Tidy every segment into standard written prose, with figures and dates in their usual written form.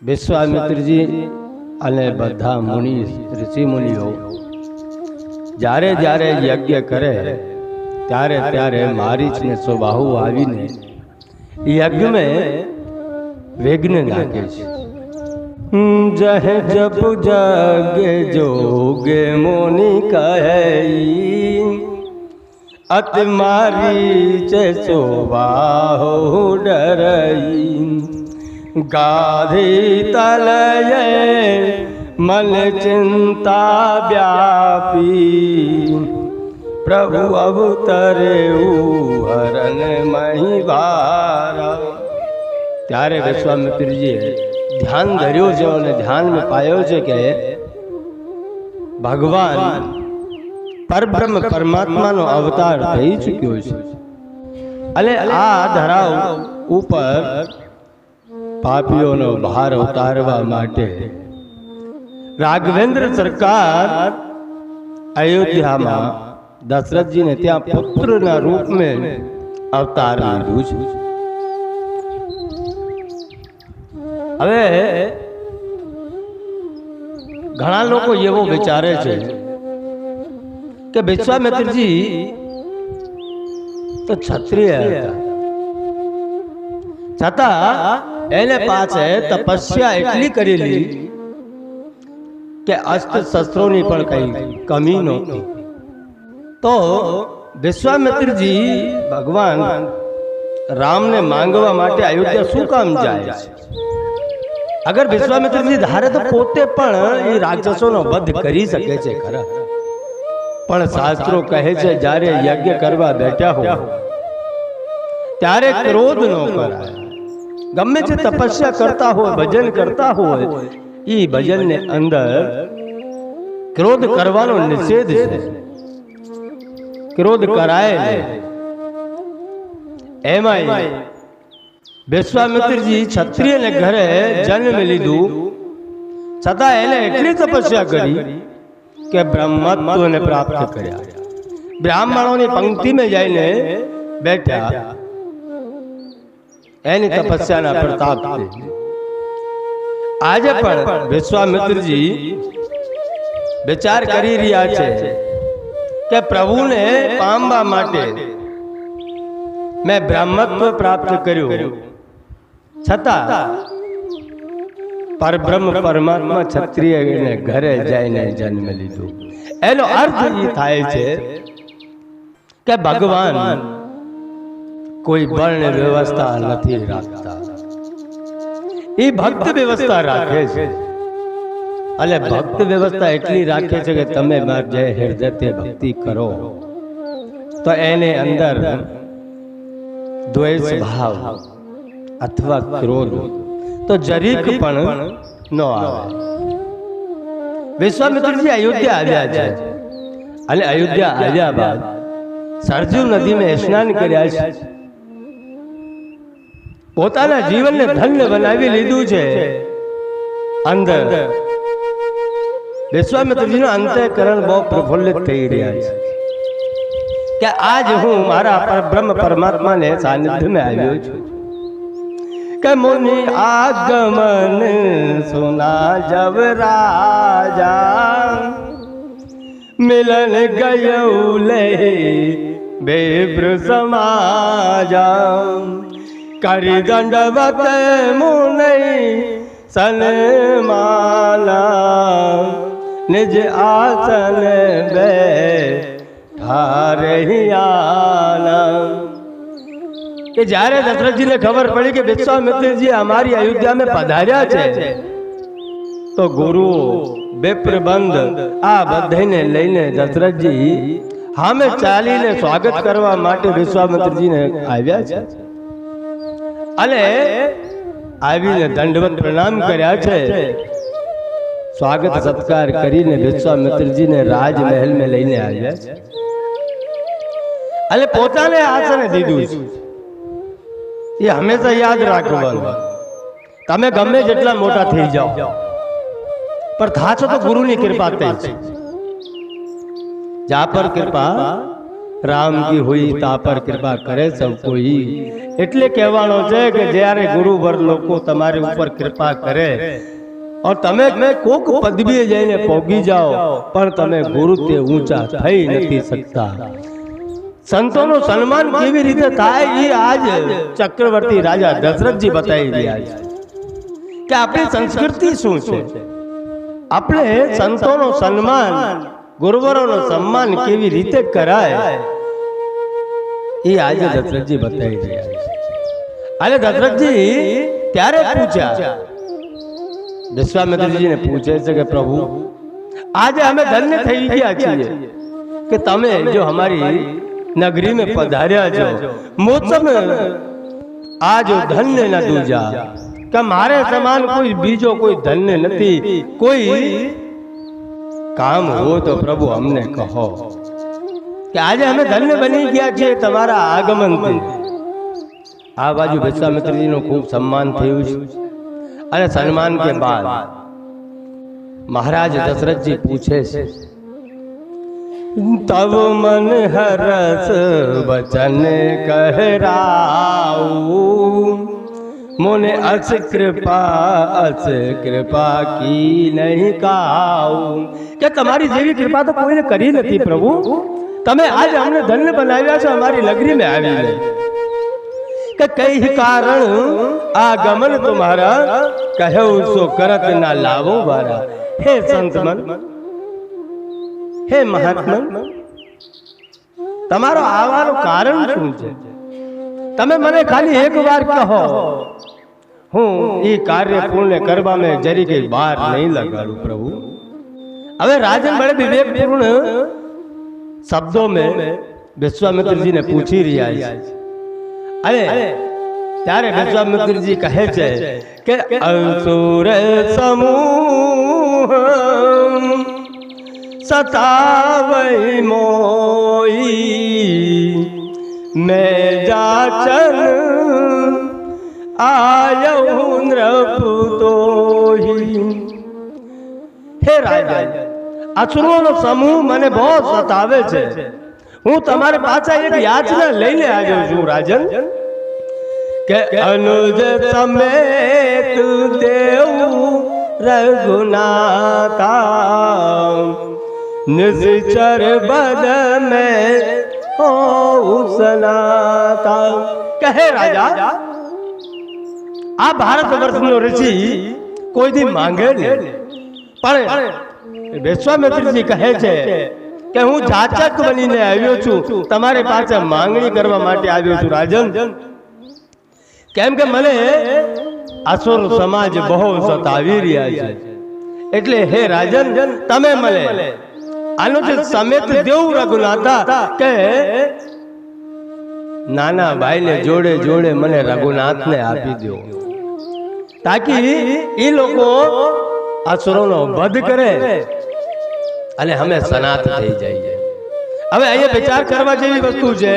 વિશ્વામિત્રજી અને બધા મુનિ ઋષિ મુનિઓ જ્યારે જ્યારે યજ્ઞ કરે ત્યારે ત્યારે મારીચને સ્વભાવ આવીને યજ્ઞમાં વિઘ્ન નાખે છે। જહ જપ જગે જોગે મુનિ કહે અત મારીચ સ્વભાવ ડરઈ गाधी तलये मन चिंता व्यापी प्रभु अवतरे हरण महिवारा। ત્યારે વિશ્વામિત્રજીએ ધ્યાન ધર્યો છે અને ધ્યાનમાં પાયો છે કે ભગવાન પરબ્રહ્મ પરમાત્માનો અવતાર થઈ ચૂક્યો છે અને આ ધરાવ ઉપર પાપીઓનો ભાર ઉતારવા માટે રાઘવેન્દ્ર સરકાર અયોધ્યામાં દશરથજીને ત્યાં પુત્રના રૂપમાં અવતાર લીધું છે। હવે ઘણા લોકો એવો વિચારે છે કે વિશ્વામિત્રજી તો ક્ષત્રિય હતા, છતાં એને પાસે તપસ્યા એટલી કરેલી કે અસ્ત્ર શસ્ત્રોની પણ કઈ કમી નહોતી। તો વિશ્વામિત્રજી ભગવાન રામને માંગવા માટે અયોધ્યા શું કામ જાય છે? અગર વિશ્વામિત્રજી ધારે તો પોતે પણ એ રાક્ષસોનો વધ કરી શકે છે ખરા, પણ શાસ્ત્રો કહે છે જ્યારે યજ્ઞ કરવા બેઠા હો ત્યારે ક્રોધ ન કરાય। ગમે તે તપસ્યા કરતા હોય, ભજન કરતા હોય, એ ભજનને અંદર ક્રોધ કરવાનો નિષેધ છે, ક્રોધ કરાય નહીં। એમાંય વિશ્વામિત્રજી ક્ષત્રિયને ઘરે જન્મ લીધું, છતાં એને એટલી તપસ્યા કરી કે બ્રહ્મત્વને પ્રાપ્ત કર્યા। બ્રાહ્મણોની પંક્તિમાં જઈને બેઠા, એની તપસ્યાના પ્રતાપથી આજે પણ વિશ્વામિત્રજી વિચાર કરી રહ્યા છે કે પ્રભુને પામવા માટે મેં બ્રહ્મત્વ પ્રાપ્ત કર્યું, છતાં પરબ્રહ્મ પરમાત્મા ક્ષત્રિયને ઘરે જઈને જન્મ લીધો। એનો અર્થ એ થાય છે કે ભગવાન કોઈ વર્ણ વ્યવસ્થા નથી રાખતા, એ ભક્ત વ્યવસ્થા રાખે છે। અને ભક્ત વ્યવસ્થા એટલી રાખે છે કે તમે જે હૃદયથી ભક્તિ કરો તો એને અંદર દ્વેષ ભાવ અથવા ક્રોધ તો જરીક પણ ન આવે। વિશ્વામિત્રજી અયોધ્યા આવ્યા છે અને અયોધ્યા આવ્યા બાદ સરજુ નદીમાં સ્નાન કર્યા છે, પોતાના જીવનને ધન્ય બનાવી લીધું છે। અંદર વિશ્વામિત્રજીનો અંતઃકરણ બહુ પ્રફુલ્લિત થઈ રહ્યા છે કે આજ હું મારા પરબ્રહ્મ પરમાત્માને સાનિધ્યમાં આવ્યો છું કે મુનિ આગમન સુના જબ રાજા મિલન ગયું લે બેબ્ર સમાજા કરી દંડવત મુનિ સન્માના નિજ આસન બે કે જ્યારે દશરથજીને ખબર પડી કે વિશ્વામિત્રજી અમારી અયોધ્યામાં પધાર્યા છે તો ગુરુ વિપ્રબંધ આ બધાને લઈને દશરથજી સામે ચાલીને સ્વાગત કરવા માટે વિશ્વામિત્રજીને આવ્યા છે અને આવીને દંડવત પ્રણામ કર્યા છે। સ્વાગત સત્કાર કરીને વિશ્વામિત્રજીને રાજમહેલમાં લઈને આવ્યા છે અને પોતાને આસને દીધું છે। એ હંમેશા યાદ રાખવાનું, તમે ગમે જેટલા મોટા થઈ જાઓ પણ થાશો તો ગુરુની કૃપા થઈ છે। જા પર કૃપા રામ કી હુઈ તા પર કૃપા કરે સૌ કોઈ। એટલે કહેવાનો છે કે જ્યારે ગુરુવર લોકો તમારી ઉપર કૃપા કરે और તમે કોક પદવીએ જઈને પહોંચી જાઓ પણ તમે ગુરુ તે ઊંચા થઈ નથી શકતા। સંતોનું સન્માન કેવી રીતે થાય એ આજ ચક્રવર્તી રાજા દશરથજી બતાવી રહ્યા છે કે આપણી સંસ્કૃતિ શું છે, આપણે સંતોનું સન્માન ગુરુવરોનું સન્માન કેવી રીતે કરાય એ આજે દશરથજી બતાવી રહ્યા છે। અને દશરથજી ત્યારે પૂછ્યા, વિશ્વામિત્રજીને પૂછે છે કે પ્રભુ આજે અમે ધન્ય થઈ ગયા છીએ કે તમે જો हमारी नगरी में पधार्या जो मोसम आज धन्य न दूजा कि मारे समान कोई बीजो कोई धन्य नहीं, कोई काम हो तो प्रभु हमने कहो कि आज हमें धन्य बनी गया छे तमारा आगमन थी। आ बाजू विश्वामित्रजी नो खूब सम्मान थयुं छे અને સન્માન કે બાદ મહારાજ દશરથજી પૂછે છે, तब मन हरस वचन कहराऊ मोने अस कृपा की नहीं काऊ કે તમારી જેવી કૃપા તો કોઈને કરી નથી પ્રભુ, તમે આજ અમને ધન્ય બનાવ્યા છો અમારી નગરી में આવીને કે કઈ કારણ આ ગમન तुम्हारा કહ્યો સો કરત ના લાવો વારા। હે સંતમન, હે મહાત્મન, તમારો આવવાનું કારણ શું છે? તમે મને ખાલી એક વાર કહો, હું એ કાર્ય પૂર્ણ કરવા में जरी कई बार नहीं लगाड़ू प्रभु। હવે રાજન બड़े विवेकपूर्ण शब्दों में विश्वामित्र जी ने पूछी રહ્યા છે। अरे ત્યારે વિશ્વામિત્રજી કહે છે કે અસુર સમૂહ સતાવઈ મોઈ મેં જાચન આયઉ નૃપતોહી। હે રાજા, અસુરોનો સમૂહ મને બહુ સતાવે છે, હું તમારી પાસે એક યાચના લઈને આવ્યો છું રાજન કે अनुज समेत देव रघुनाथा निश्चर बद में हो सनाता। कहे राजा आ भारत वर्ष नो ऋषि कोई दी मांगे नहीं, पर विश्वामित्रजी कहे छे કે હું જાચક બનીને આવ્યો છું, તમારી પાસે માંગણી કરવા માટે આવ્યો છું રાજન। કેમ કે મને અસુર સમાજ બહુ સતાવી રહ્યા છે, એટલે હે રાજન તમે મને અનુજ સમેત દેવ રઘુનાથા કે નાના ભાઈને જોડે જોડે મને રઘુનાથને આપી દો, તાકી એ લોકો અસુરોનો વધ કરે અને અમે સનાત થઈ જઈએ। હવે અહીંયા વિચાર કરવા જેવી વસ્તુ છે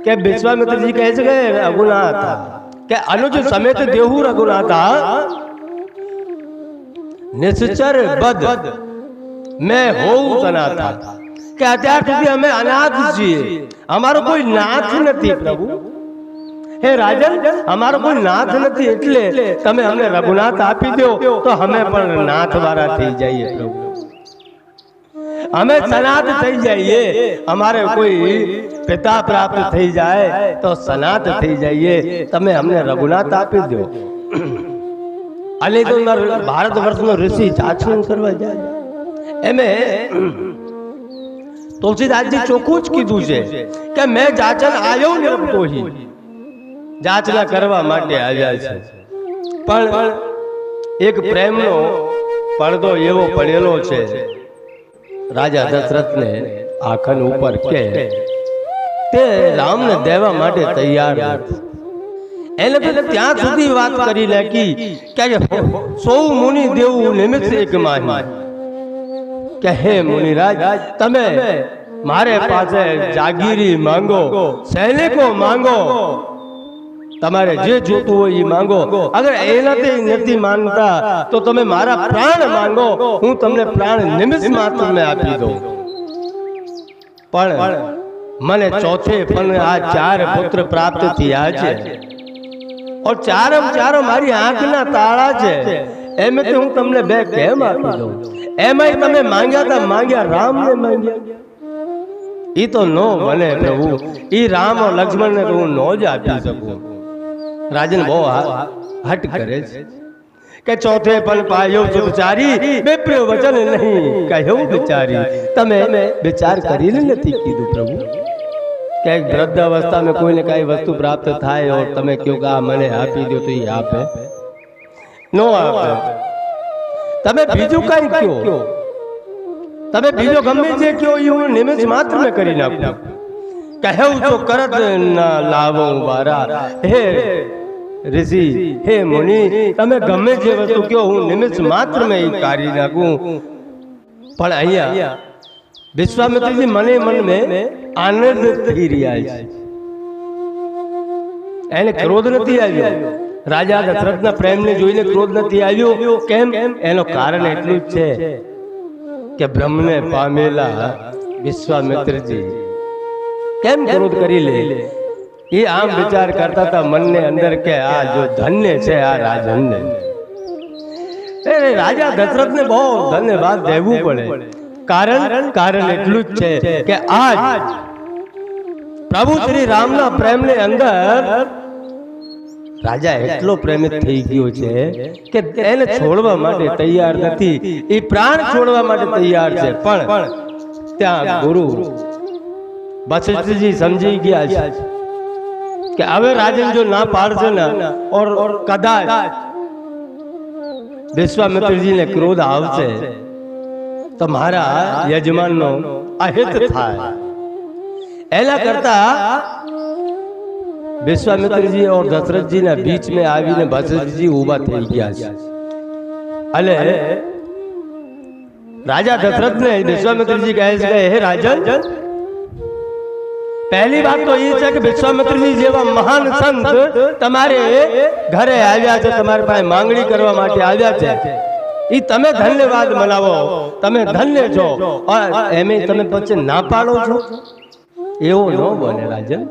કે વિશ્વામિત્રજી કહે છે કે રઘુનાથ કે અનુજ સમેત દેહુ રઘુનાથા નિશ્ચર બદ મેં હોઉં સનાથા કે અત્યાર સુધી અમે અનાથ છીએ, અમારો કોઈ નાથ નથી પ્રભુ। હે રાજન, અમારો કોઈ નાથ નથી, એટલે તમે અમને રઘુનાથ આપી દો તો અમે પણ નાથ વાળા થઈ જઈએ પ્રભુ, અમે સનાત થઈ જઈએ, અમારે કોઈ પિતા પ્રાપ્ત થઈ જાય તો સનાત થઈ જઈએ, તમે અમને રઘુનાથ આપી દો। અને તો ભારત વર્ષનો ઋષિ જાચન કરવા જાય એમે તુલસીદાસજી ચોખ્ખું જ કીધું છે કે મેં જાચન આવ્યો ને કોઈ જાચના કરવા માટે આવ્યા છે, પણ એક પ્રેમનો પડદો એવો પડેલો છે રાજા દશરથને આખન ઉપર કે તે રામને દેવા માટે તૈયાર નથી। એને તો ત્યાં સુધી વાત કરી નાખી કે સૌ મુનિ દેવું નિમિત્ત એક માહી કે હે મુનિરાજ, તમે મારે પાસે જાગીરી માંગો, સૈનિકો માંગો, તમારે જે જોતું હોય એ માંગો, અગર એનાથી નથી માનતા તો તમે મારા પ્રાણ માંગો, હું તમને પ્રાણ નિમિત્ત માત્ર મેં આપી દઉં। પણ મને ચોथे પણ આ 4 પુત્ર પ્રાપ્ત થયા છે और ચારો મારી આંખના તાળા છે એમે તો હું તમને 2 કેમ આપી દઉં એમાંય તમે માંગ્યા રામને માંગ્યા ઈ તો નો બને પ્રભુ ઈ રામ और लक्ष्मण ने હું નો જ આપી શકું રાજન બહુ હટ કરે છે કે ચોથે પણ પાયો સુચારી વિપ્ર વચન નહીં કહ્યું વિચારી તમે વિચાર કરીને નથી કીધું પ્રભુ કે વૃદ્ધ अवस्था में कोई ने कई वस्तु प्राप्त थाय और તમે કહો કે આ મને આપી દો તો ઈ આપે નો આપે તમે બીજું કઈ કહો તમે બીજો ગમે જે કહો ઈ હું નિમિષ માત્ર में કરી નાખું કહ્યું તો કરત ના લાવો બારા હે ऋषि हे मुनि તમે ગમે જે વસ્તુ કહો હું નિમિષ માત્ર में ઈ કરી નાખું પણ અહીંયા વિશ્વામિત્રજી મને મન में આનંદ થઈ રહ્યા છે એને ક્રોધ નથી આવ્યો રાજા દશરથના પ્રેમને જોઈને ક્રોધ નથી આવ્યો કેમ એનો કારણ એટલું જ છે કે બ્રહ્મને પામેલા વિશ્વામિત્રજી કેમ ક્રોધ કરી લે એ આમ વિચાર કરતા હતા મનને અંદર કે આ જો ધન્ય છે આ રાજનને રાજા દશરથને બહુ ધન્યવાદ દેવું પડે કારણ એટલું જ છે કે આજ પ્રભુ શ્રી રામના પ્રેમને અંદર રાજા એટલો પ્રેમિત થઈ ગયો છે કે એને છોડવા માટે તૈયાર નથી એ પ્રાણ છોડવા માટે તૈયાર છે પણ ત્યાં ગુરુ વશિષ્ઠજી સમજી ગયા છે કે હવે રાજન જો ના પાડશે ને और કદાચ વિશ્વામિત્રજીને ક્રોધ આવશે तो मारा यजमान नो अहित था एला करता विश्वामित्र जी और दशरथ जी ने बीच में आवीने वशिष्ठ जी उभा થઈ ગયા છે अले राजा दशरथ ने विश्वामित्र जी કહે છે કે हे राजन पहली बात तो ये है कि विश्वामित्र जी जेवा महान संत તમારે ઘરે આવ્યા છે તમારી પાસે માંગણી કરવા માટે આવ્યા છે ઈ તમે ધન્યવાદ મનાવો તમે ધન્ય છો એમે તમે પછી ના પાડો છો એવો ન બને રાજન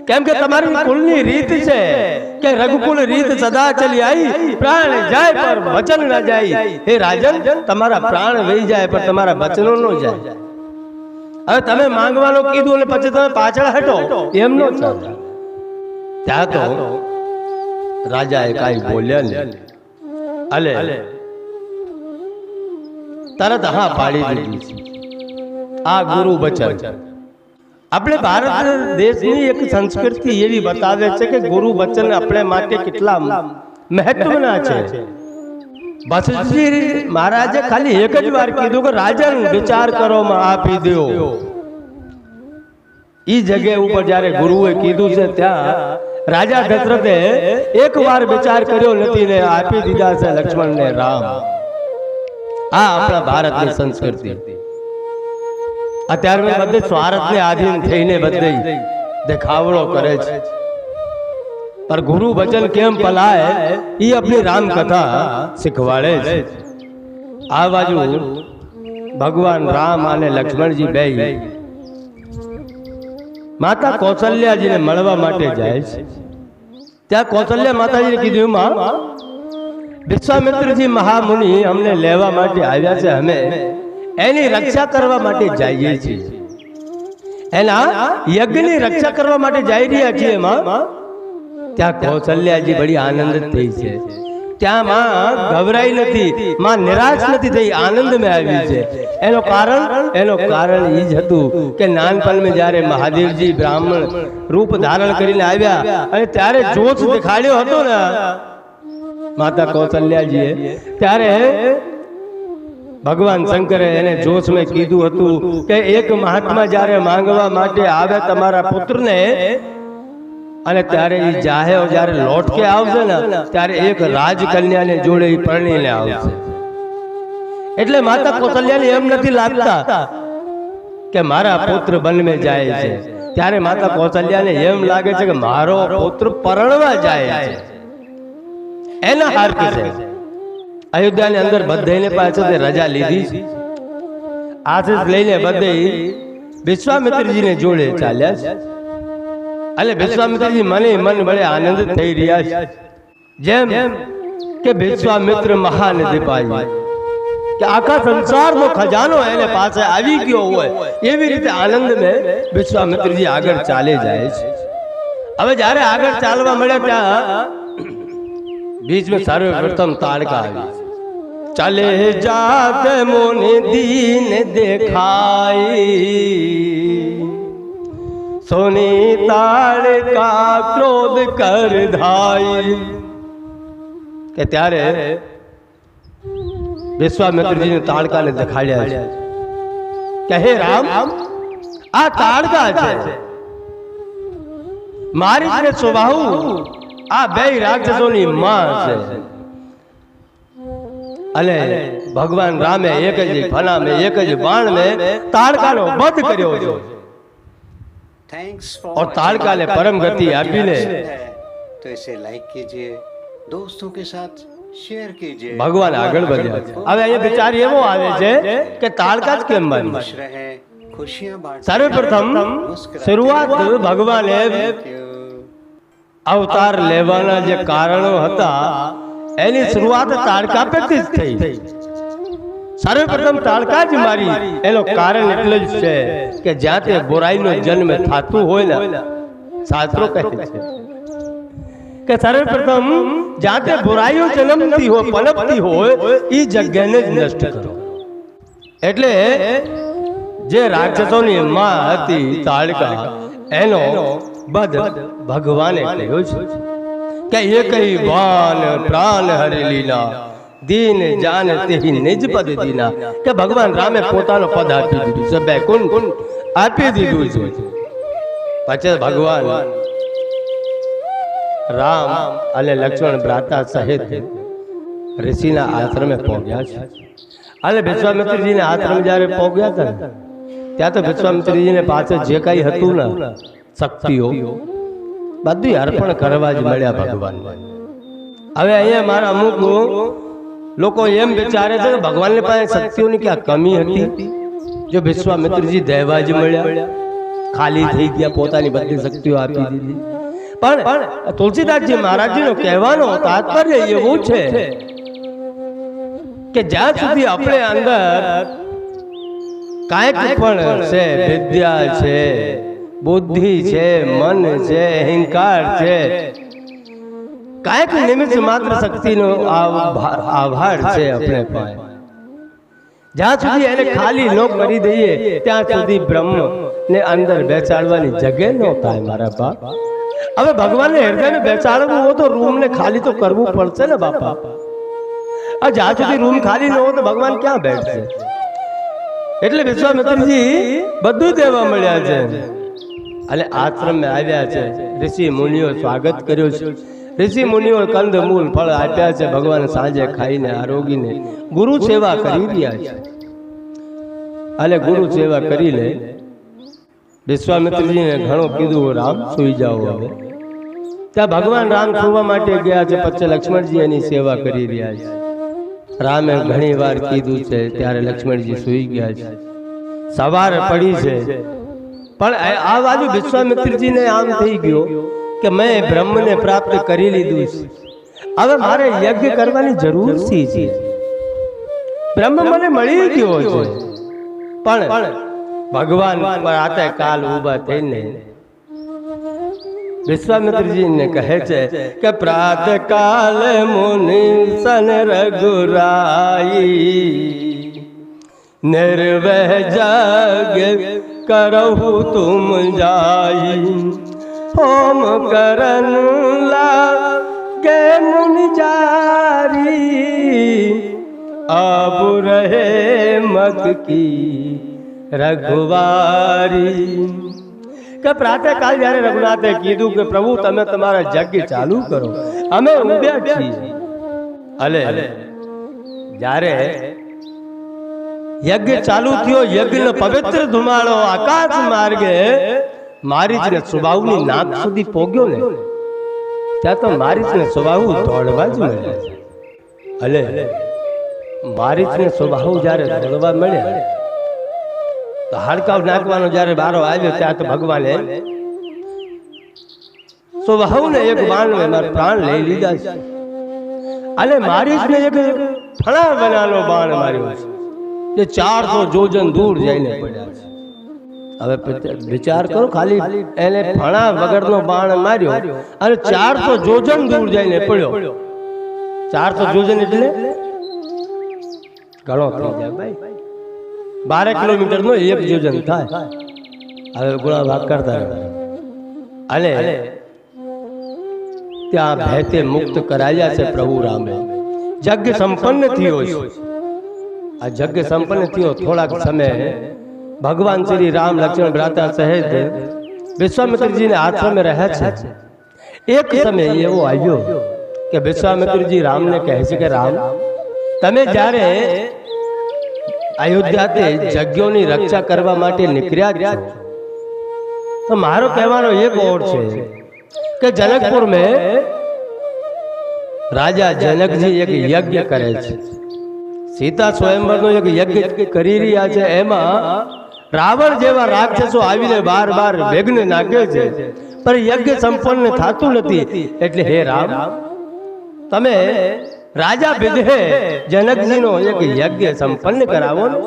કેમ કે તમારી કુલની રીત છે કે રઘુકુલ રીત સદા ચલી આવી પ્રાણ જાય પર વચન ના જાય હે રાજન તમારા પ્રાણ વહી જાય પર તમારા વચનો ન જાય હવે તમે માંગવાનું કીધું અને પછી તમે પાછળ હટો એમ ન ચાલે ત્યાં તો રાજાએ કાઈ બોલ્યા નહીં અલે तरत हाँ पाड़ी दीधी आ गुरु वचन अपने भारत देश ની એક સંસ્કૃતિ એવી બતાવે છે કે ગુરુ વચન આપણે માટે કેટલા મહત્વના છે વશિષ્ઠજી મહારાજે ખાલી એક જ વાર કીધું કે રાજન વિચાર કરો માં આપી દો ઈ જગ્યા ઉપર જ્યારે ગુરુએ કીધું છે ત્યાં રાજા દશરથે એક વાર વિચાર કર્યો નથી ને આપી દીધા છે લક્ષ્મણ ને રામ આ આપણા ભારતની સંસ્કૃતિ અત્યારે બધે સ્વાર્થને આધીન થઈને બધે દેખાવડો કરે છે પર ગુરુ વચન કેમ પલાય ઈ આપણી રામ કથા શીખવાડે છે આ બાજુ ભગવાન રામ અને લક્ષ્મણજી બે માતા કૌશલ્યાજીને મળવા માટે જાય છે ત્યાં કૌશલ્યા માતાજીને કીધું માં विश्वामित्रजी महामुनि हमने लेवा माटे आव्या छे हमें एनी रक्षा करवा माटे जाईए छीए एना यज्ञनी रक्षा करवा माटे जाई रह्या छीए मां त्या कौशल्याजी बड़ी आनंदित थई छे त्या मां घबराई नथी मां निराश नथी थई आनंद में आवी छे एनो कारण ई ज हतुं के नानपण में जारे महादेवजी ब्राह्मण रूप धारण करीने आव्या अने त्यारे जोश देखाड्यो हतो ने माता कौशल्याजीए त्यारे भगवान शंकरे एने जोश में कीधुं हतुं के एक महात्मा जारे मांगवा माटे आवे तमारा पुत्रने अने त्यारे ई जाहे जारे लौट के आवशे ने त्यारे एक राजकन्याने जोड़े ई परણીને आवशे એટલે माता कौशल्याने एम नथी लागता के मारा पुत्र वन में जाए छे त्यारे माता कौशल्याने एम लागे छे के मारो पुत्र परણવા जाए छे एना हार के से अयोध्या ने अंदर बधाईने पाछे रजा लीधी आशीष लईने बधाई વિશ્વામિત્રજીને જોડે ચાલ્યા છે અને વિશ્વામિત્રજી મને મન વડે આનંદ થઈ રહ્યા છે, જેમ કે વિશ્વામિત્ર મહાનદી પાઈ કે આખા સંસારનો ખજાનો એને પાસે આવી ગયો હોય એવી રીતે આનંદ મેં વિશ્વામિત્રજી આગળ ચાલે જાય છે। હવે જ્યારે આગળ ચાલવા મળ્યા ત્યાં बीच में सर्वप्रथम ताड़का आई। चले जात मोने दीन देखाई, सोनी ताड़का क्रोध कर धाई। के त्यारे विश्वामित्र जी ने ताड़का ने दिखाड़िया है કે હે રામ, આ તાડકા છે મારી જે સ્વભાવ આ બે રાક્ષસોની માં છે અને ભગવાન રામે એક જ ફના में एक જ बाण में ताड़काનો वध કર્યો છે और ताड़का ने परम गति આપી ले। तो इसे लाइक कीजिए, दोस्तों के साथ शेयर कीजिए। भगवान આગળ વધ્યા છે। હવે અહીંયા વિચાર એવો આવે છે કે તાડકા જ કેમ બન્યું। સર્વપ્રથમ શરૂઆત ભગવાને અવતાર લેવાના જે કારણો હતા એની શરૂઆત તાડકા પરથી જ થઈ। સર્વપ્રથમ તાડકા જ મારી એનો કારણ એટલે જ છે કે જ્યાં તે બુરાઈનો જન્મ થતું હોય ને, શાસ્ત્રો કહે છે કે સર્વપ્રથમ જ્યાં તે બુરાઈઓ જન્મતી હોય પનપતી હોય એ જગ્યાને જ નષ્ટ કરો। એટલે જે રાક્ષસોની માં હતી તાડકા એનો વધ ભગવાને કર્યો છે કે એકઈ વાન પ્રાણ હરી લીલા દીન જાન તેહી નિજ પદ દીના। કે ભગવાન રામે પોતાનો પદ આપી દીધું છે, વૈકુંઠ આપી દીધું છે। પછી ભગવાન રામ અને લક્ષ્મણ ભ્રાતા સહિત ઋષિના આશ્રમે પહોંચ્યા છે અને વિશ્વામિત્રજીના આશ્રમ જ્યારે પહોંચ્યા હતા ત્યાં તો વિશ્વામિત્રજીને પાસે જે કઈ હતું ને શક્તિઓ બધું અર્પણ કરવા જ મળ્યા ભગવાનને। હવે અહીંયા મારા અમુક લોકો એમ વિચારે છે કે ભગવાનની પાસે શક્તિઓની ક્યાં કમી હતી, જો વિશ્વામિત્રજી દેવા જ મળ્યા ખાલી થઈ ગયા, પોતાની બધી શક્તિઓ આપી દીધી। પણ તુલસીદાસજી મહારાજજીનો કહેવાનો તાત્પર્ય એવું છે કે જ્યાં સુધી આપણે અંદર કાંઈક પણ છે, વિદ્યા છે, बुद्धि છે, मन છે, अहंकार છે, કાંઈક નિમિત્ત માત્ર શક્તિનો આભાર છે આપણે પાસે। જ્યાં સુધી એને ખાલી ન કરી દઈએ ત્યાં સુધી બ્રહ્મ ને અંદર બેસાડવાની જગ્યા ન થાય મારા બાપ। હવે ભગવાનને હૃદયને બેસાડવું હોય તો રૂમ ને ખાલી તો કરવું પડશે ને બાપા। આ જ્યાં સુધી રૂમ ખાલી ન હોય તો ભગવાન ક્યાં બેઠશે। એટલે વિશ્વામિત્રજી બધું દેવા મળ્યા છે અને આશ્રમ में આવ્યા છે। ઋષિ મુનિઓ સ્વાગત કર્યો છે, ऋषि मुनिओ कंद मूल फल आप्या છે। भगवान सांजे खाईने आरोगीने गुरु सेवा करी રહ્યા છે અને गुरु सेवा કરીને વિશ્વામિત્રજીને ઘણો કીધું રામ સુઈ જાઓ। હવે ત્યાં ભગવાન રામ સુવા માટે ગયા છે, પછી લક્ષ્મણજી એની સેવા કરી રહ્યા છે। રામે ઘણી વાર કીધું છે ત્યારે લક્ષ્મણજી સુઈ ગયા છે। સવાર પડી છે પણ આ બાજુ વિશ્વામિત્રજીને આમ થઈ ગયો કે મેં બ્રહ્મને પ્રાપ્ત કરી લીધું છે, હવે મારે યજ્ઞ કરવાની જરૂર છે। બ્રહ્મ મને મળી ગયો છે પણ ભગવાન પ્રાતઃ કાલ ઊભા થઈને વિશ્વામિત્રજીને કહે છે કે પ્રાતઃ કાલ મુનિ સન રઘુરાઈ निर्वह जग करहु तुम जाई होम करन लागे मुनि जारी अब रहे मत की रघुवारी। કે પ્રાતઃ કાલ જ્યારે રઘુનાથે કીધું કે પ્રભુ તમે તમારા યજ્ઞ ચાલુ કરો, અમે ઊભ્યા છીએ। અલે જ્યારે यज्ञ चालू थियो, यज्ञ न पवित्र धुमाड़ो आकाश मार्गे मारीच ने स्वभावनी नाक सुधी पोग्यो ने त्या तो मारीच ने स्वभाव दौड़वा ज मळ्या। अले मारीच ने स्वभाव जारे दौड़वा मळ्या તો હાડકાવ નાખવાનો જ્યારે બારો આવ્યો ત્યાં તો ભગવાને સ્વભાવને એક બાણમાં મારા પ્રાણ લઈ લીધા છે અને મારીશને એક ફણા બનાનો બાણ માર્યો છે જે 400 જોજન દૂર જઈને પડ્યા છે હવે વિચાર કરો ખાલી એને ફણા વગરનો બાણ માર્યો અને 400 જોજન દૂર જઈને પડ્યો 400 જોજન એટલે ઘણો થઈ જાય ભાઈ 12 કિલોમીટર નો 1 જોજન થાય હવે ગુણા ભાગ કરતા રહો અને ત્યાં ભેતે મુક્ત કરાયા છે પ્રભુ રામે યજ્ઞ સંપન્ન થયો છે આ યજ્ઞ સંપન્ન થયો થોડાક સમય ભગવાન શ્રી રામ લક્ષ્મણ ભ્રાતા સહિત વિશ્વામિત્રજીને આશ્રમે રહ્યા છે એક સમય એવો આવ્યો કે વિશ્વામિત્રજી રામને કહે છે કે રામ તમે જ્યારે અયોધ્યાથી યજ્ઞોની રક્ષા કરવા માટે નીકળ્યા છો તો મારો કહેવાનો એક ઓર છે કે जनकपुर में राजा जनक जी एक यज्ञ करे છે સીતા સ્વયંવરનો એક યજ્ઞ કરી રહ્યા છે એમાં રાવણ જેવા રાક્ષસો આવીને બાર બાર વિઘ્ન નાખે છે પણ યજ્ઞ સંપન્ન થતું નથી એટલે હે રામ તમે રાજા વિધે જનકજીનો એક યજ્ઞ સંપન્ન કરાવો ને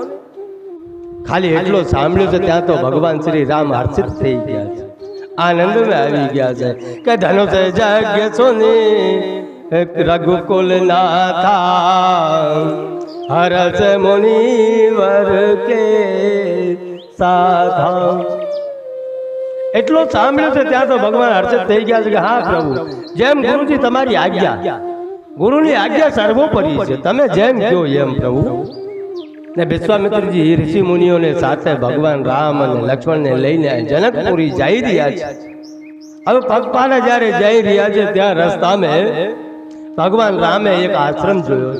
ખાલી એટલો સાંભળ્યો છે ત્યાં તો ભગવાન શ્રી રામ હર્ષિત થઈ ગયા છે आनंद में આવી ગયા છે કે ધનુષ યજ્ઞ સુની રઘુકુલ નાથા હરસ મુનિવર કે સાધા એટલો સાંભળ્યો છે ત્યાં તો ભગવાન હર્ષિત થઈ ગયા છે કે હા પ્રભુ જેમ ગુરુજી તમારી આજ્ઞા ગુરુની આજ્ઞા સર્વોપરી છે તમે જેમ કહો એમ પ્રભુ ને વિશ્વામિત્રજી ઋષિ મુનિઓને સાથે ભગવાન રામ અને લક્ષ્મણને લઈને જનકપુરી જઈ રહ્યા છે હવે પગપાળા જ્યારે જઈ રહ્યા છે ત્યાં રસ્તામાં ભગવાન રામે એક આશ્રમ જોયો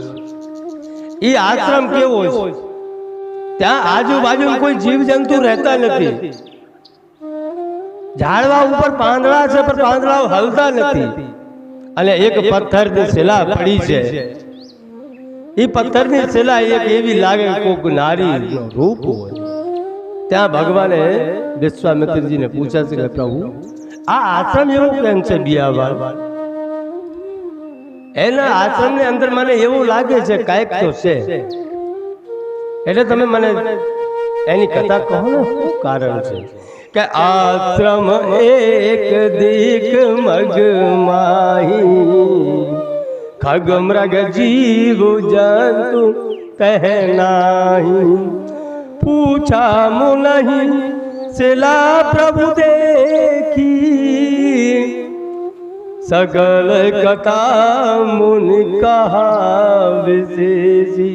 છે એ આશ્રમ કેવો છે ત્યાં આજુબાજુ કોઈ જીવ જંતુ રહેતા નથી ઝાડવા ઉપર પાંદડા છે પણ પાંદડાઓ હલતા નથી અને એક પથ્થરની શિલા પડી છે એ પથ્થરની શિલા એક એવી લાગે કોક નારી રૂપ હોય ત્યાં ભગવાને વિશ્વામિત્રજીને પૂછ્યા છે કે પ્રભુ આ આશ્રમ એવો કેમ છે બિયાવાળ એના આશ્રમની અંદર મને એવું લાગે છે કાંઈક તો છે એટલે તમે મને એની કથા કહો ને શું કારણ છે કે આશ્રમ એક દીક મગમાહી खग मृग जीव जंतु कहनाही पूछा मुनहि शिला प्रभु देखी सगल कथा मुनि कहा विशेषी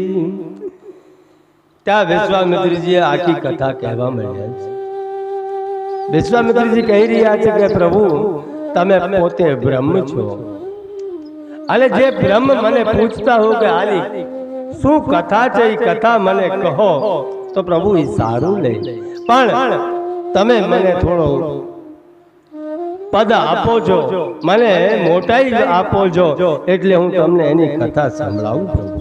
ત્યાં વિશ્વામિત્રજીએ આખી કથા કહેવા માંડ્યા છે વિશ્વામિત્રજી કહી રહ્યા છે કે પ્રભુ તમે પોતે બ્રહ્મ છો અને જે બ્રહ્મ મને પૂછતા હો કે આની શું કથા છે એ કથા મને કહો તો પ્રભુ એ સારું નહીં પણ તમે મને થોડો પદ આપો છો મને મોટાઈ આપો છો એટલે હું તમને એની કથા સંભળાવું પ્રભુ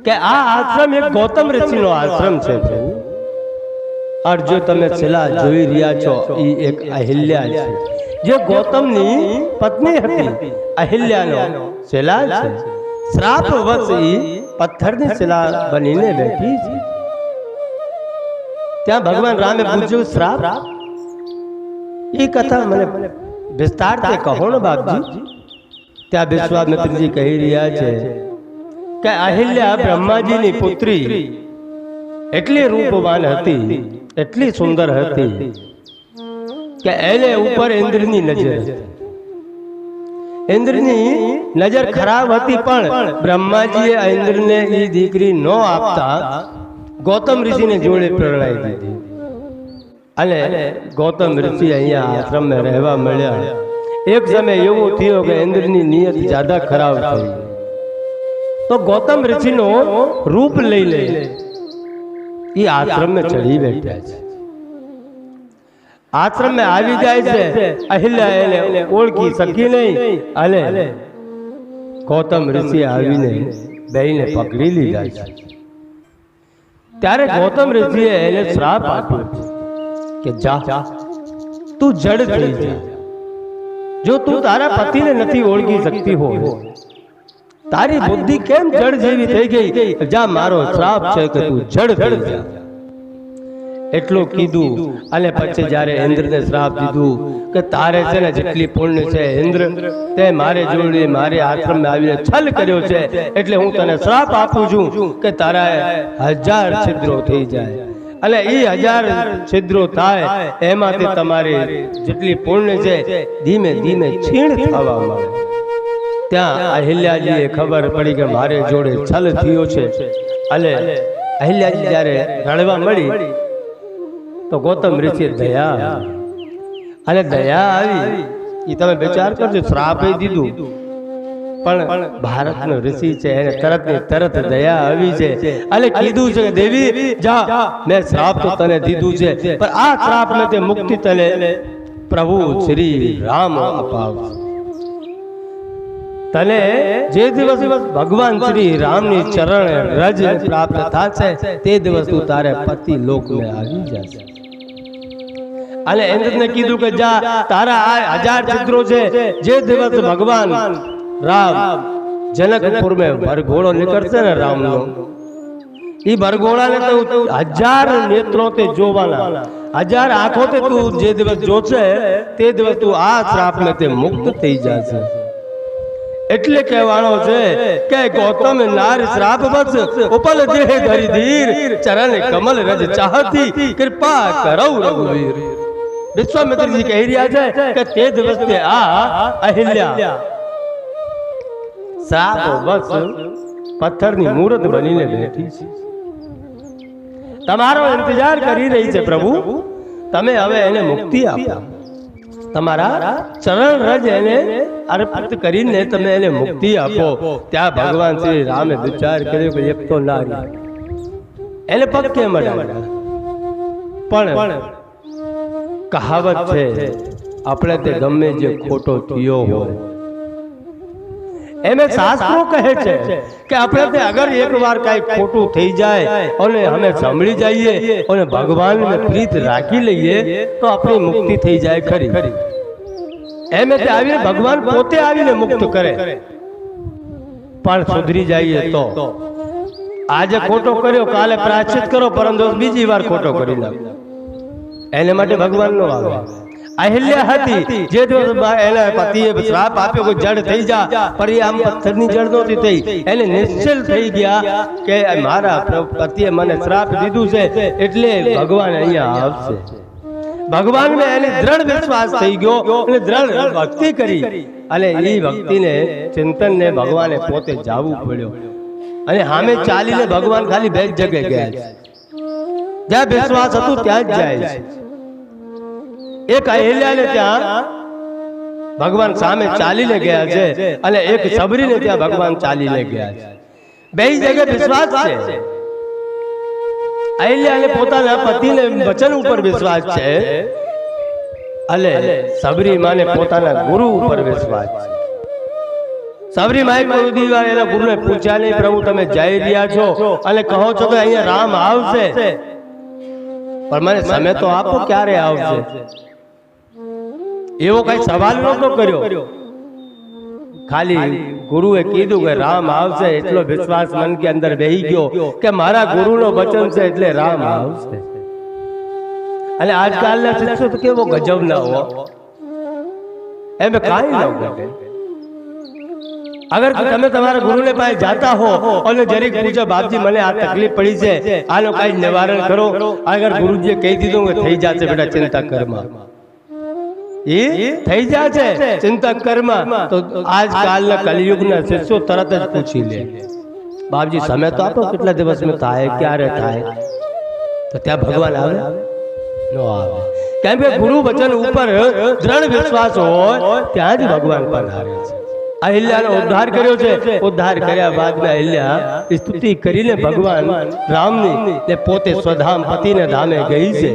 કે આ આશ્રમ એક ગૌતમ ઋષિનો આશ્રમ છે પ્રભુ और जो તમે શિલા જોઈ રહ્યા છો એ એક અહિલ્યા છે જે ગૌતમની પત્ની હતી અહિલ્યાનો શિલા છે શ્રાપ વશ એ પથ્થરની શિલા બનીને બેઠી છે ત્યાં ભગવાન રામે પૂછ્યું શ્રાપ એ કથા મને વિસ્તારથી કહો ને બાપજી ત્યાં વિશ્વામિત્રજી કહી રહ્યા છે કે અહિલ્યા બ્રહ્માજીની પુત્રી એટલી રૂપવાન હતી એટલી સુંદર હતી કે એને ઉપર ઇન્દ્રની નજર હતી ઇન્દ્રની નજર ખરાબ હતી પણ બ્રહ્માજીએ ઇન્દ્રને એ દીકરી ન આપતા ગૌતમ ઋષિને જોડે પરણાવી દીધી અને ગૌતમ ઋષિ અહીંયા આશ્રમમાં રહેવા મળ્યા એક સમય એવો થયો કે ઇન્દ્રની નિયત જ્યાદા ખરાબ થઈ તો ગૌતમ ઋષિનો રૂપ લઈ લે એ આશ્રમ में ચડી બેઠા છે આશ્રમ में આવી જાય છે અહિલ્યા એને ઓળખી શકી નહીં અને ગૌતમ ઋષિ આવીને બેયને પકડી લીધા છે ત્યારે ગૌતમ ઋષિએ એને શ્રાપ આપ્યો કે જા તું જડ થઈ જા. જો તું તારા પતિને નથી ઓળખી શકતી હોય, તારી બુદ્ધિ કેમ જડ જેવી થઈ ગઈ, જા મારો શ્રાપ છે કે તું જડ થઈ જા. એટલું કીધું અને પછી જ્યારે ઇન્દ્રને શ્રાપ દીધું કે તારે છે ને જેટલી પુણ્ય છે ઇન્દ્ર, તે મારે જોડે મારે આશ્રમમાં આવીને છલ કર્યો છે, એટલે હું તને શ્રાપ આપું છું કે તારા 1000 છિદ્રો થઈ જાય, અને એ 1000 છિદ્રો થાય એમાંથી તમારી જેટલી પુણ્ય છે ધીમે ધીમે છીણ થવા માંડે. ત્યાં અહિલ્યાજીએ ખબર પડી કે મારે જોડે છલ થયો છે, અને અહિલ્યાજી જ્યારે રડવા મળી તો ગૌતમ ઋષિએ દયા, અને દયા આવી એ તમે વિચાર કરજો, શ્રાપ દીધું પણ ભારતનો ઋષિ છે એને તરત ને તરત દયા આવી છે અને કીધું છે કે દેવી જા, મેં શ્રાપ તો તને દીધું છે પણ આ શ્રાપ ને તે મુક્તિ તને પ્રભુ શ્રી રામ અપાવશે. તને જે દિવસ ભગવાન શ્રી રામની ચરણ રજ પ્રાપ્ત થશે તે દિવસ તું તારે પતિ લોકમાં આવી જશે. અને ઇન્દ્રને કીધું કે જા, તારા આ 1000 છિદ્રો છે, જે દિવસ ભગવાન રામ જનકપુર में ભરઘોડો નીકળશે ને રામનો, ઈ ભરઘોડાને તો 1000 નેત્રોથી જોવાના, 1000 આંખોથી તું જે દિવસ જોશે તે દિવસ તું આ શ્રાપને તે મુક્ત થઈ જશે. એટલે કહેવાનો છે કે ગૌતમ નાર શ્રાપ બસ ઉપલ દેહ ધરી ધીર, ચરણ કમલ રજ ચાહતી કૃપા કરો રઘુવીર. વિશ્વામિત્રજી કહી રહ્યા છે કે તે દિવસે આ અહિલ્યા શ્રાપ બસ પથ્થરની મૂર્ત બનીને બેઠી છે, તમારો ઇંતજાર કરી રહી છે. પ્રભુ તમે હવે એને મુક્તિ આપો, તમારા ચરણ રજ એને અર્પિત કરીને તમે એને મુક્તિ આપો. ત્યાં ભગવાન શ્રી રામે વિચાર કર્યો કે એક તો નારી એને પગ કેમ અડાડ્યા, પણ કહાવત છે આપણે તે ગમે જે ખોટો થયો હોય એમે શાસ્ત્રો કહે છે કે આપણે તે અગર એકવાર કઈ ખોટું થઈ જાય અને અમે સાંભળી જઈએ અને ભગવાનને પ્રીત રાખી લઈએ તો આપણી મુક્તિ થઈ જાય ખરી. એમે તે આવીને ભગવાન પોતે આવીને મુક્ત કરે, પણ સુધરી જઈએ તો આજે ખોટો કર્યો કાલે પ્રાયશ્ચિત કરો, પરંતુ બીજી વાર ખોટો કરી નાખો, એને માટે ભગવાન નો આવે. અહિલ્યા હતી જે દિવસ એને પતિએ શ્રાપ આપ્યો કે જડ થઈ જા, પર એ આમ પથ્થરની જડ નહોતી થઈ, એને નિશ્ચલ થઈ ગયા કે મારા પતિએ મને શ્રાપ દીધું છે એટલે ભગવાન અહીંયા આવશે. ભગવાન ને એની દ્રઢ વિશ્વાસ થઈ ગયો અને દ્રઢ ભક્તિ કરી, અને એ ભક્તિને ચિંતનને ભગવાને પોતે જાવું પડ્યો, અને સામે ચાલીને ભગવાન ખાલી બે જ જગ્યાએ ગયા છે, જ્યાં વિશ્વાસ હતું ત્યાં જ જાય છે. એક અહિલ્યાને ત્યાં ભગવાન સામે ચાલીને ગયા છે અને એક સબરીને ત્યાં ભગવાન ચાલીને ગયા છે, બે જગ્યાએ વિશ્વાસ છે. અહિલ્યાને પોતાના પતિને વચન ઉપર વિશ્વાસ છે અને સબરી માને પોતાના ગુરુ ઉપર વિશ્વાસ છે. સબરી માએ કોઈ દીવાર એના ગુરુને પૂછ્યા નહીં, પ્રભુ તમે જઈ રહ્યા છો અને કહો છો કે અહીંયા રામ આવશે, પણ મને સમય તો આપો ક્યારે આવશે. એવો કઈ સવાલ નહોતો કર્યો, ખાલી ગુરુએ કીધું કે રામ આવશે એટલો વિશ્વાસ મન કે અંદર બેહી ગયો કે મારા ગુરુનો વચન છે એટલે રામ આવશે. અને આજકાલના શિક્ષકો તો કેવો ગજબ ના હો, એમ કાંઈ ન ઘટે. અગર તમે તમારા ગુરુને પાસે જાતા હો અને જરીક પૂછો બાપજી મને આ તકલીફ પડી છે, આનો કઈ નિવારણ કરો, અગર ગુરુજીએ કહી દીધું કે થઈ જશે બેટા ચિંતા કરમાં, એ થઈ જશે ચિંતા કરમાં, તો આજકાલના કલિયુગના શિષ્યો તરત જ પૂછી લે બાપજી સમય તો આપો કેટલા દિવસમાં થાય, ક્યારે થાય, તો ત્યાં ભગવાન આવે નો આવે, કેમ કે ગુરુ વચન ઉપર દ્રઢ વિશ્વાસ હોય ત્યાં જ ભગવાન પધારે છે. અહિલ્યાનો ઉદ્ધાર કર્યો છે, ઉદ્ધાર કર્યા બાદમાં અહિલ્યા સ્તુતિ કરીને ભગવાન રામની ને પોતે સ્વધામ પતિને ધામે ગઈ છે.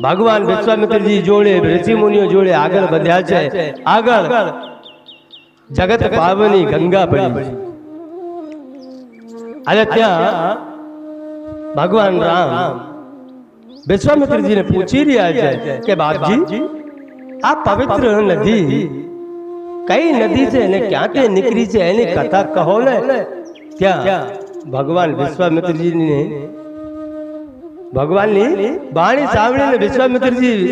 ભગવાન વિશ્વામિત્રજી જોડે ઋષિ મુનિઓ જોડે આગળ વધ્યા છે. આગળ જગત પાવની ગંગા પડી અને ત્યાં ભગવાન રામ વિશ્વામિત્રજીને પૂછી રહ્યા છે કે બાપજી આ પવિત્ર નદી કઈ નદી છે અને ક્યાંથી નીકળી છે એની કથા કહો ને. ત્યાં ભગવાન વિશ્વામિત્રજીને ભગવાનની વાણી સાંભળીને વિશ્વામિત્રજી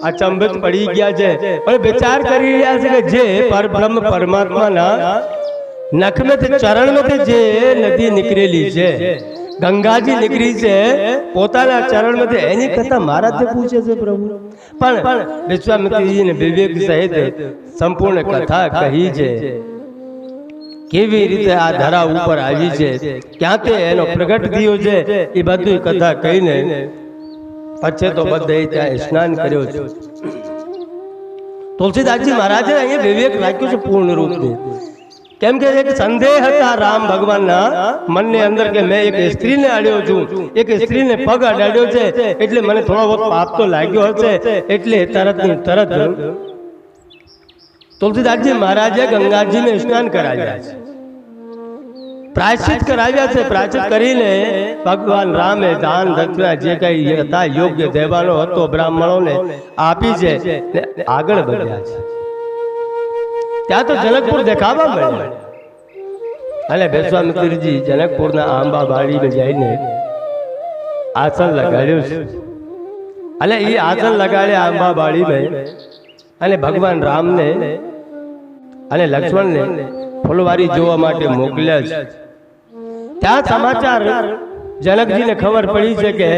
અચંબિત પડી ગયા છે અને વિચાર કરી રહ્યા છે કે જે પરબ્રહ્મ પરમાત્માના નખમેથી ચરણમાંથી જે નદી નીકળેલી છે, ગંગાજી નીકળી છે પોતાના ચરણમાંથી, એની કથા મહારાજે પૂછે છે પ્રભુ. પણ વિશ્વામિત્રજીને વિવેક સહિત સંપૂર્ણ કથા કહી છે. કેવી રીતે આ ધરા ઉપર આવી છે, ક્યાંથી એનો પ્રગટ થયો છે, એ બધી કથા કહીને પછી તો બધે ત્યાં સ્નાન કર્યો છે. તુલસીદાસજી મહારાજે અહીંયા વિવેક રાખ્યો છે પૂર્ણ રૂપથી. કેમ કે એક સંદેહ હતા રામ ભગવાનના મનની અંદર કે મેં એક સ્ત્રીને અડ્યો છું, એક સ્ત્રીને પગ અડાડ્યો છે, એટલે મને થોડો બહુ પાપ તો લાગ્યો હશે, એટલે તરત તુલસીદાસજી મહારાજે ગંગાજીને સ્નાન કરાવ્યા છે, પ્રાયશ્ચિત કરાવ્યા છે. પ્રાયશ્ચિત કરીને ભગવાન રામે દાન દક્ષિણા જે કઈ હતા યોગ્ય દેવાનો હતો બ્રાહ્મણોને આપી છે, આગળ વધ્યા છે. ત્યાં તો જનકપુર દેખાવા મળ્યા અને વિશ્વામિત્રજી જનકપુરના આંબા બાળીમાં જઈને આસન લગાડ્યું છે. અને એ આસન લગાડ્યા આંબા બાળીમાં અને ભગવાન રામને અને લક્ષ્મણને ફૂલવારી જોવા માટે મોકલ્યા છે. ત્યાં સમાચાર જનકજીને ખબર પડી છે કે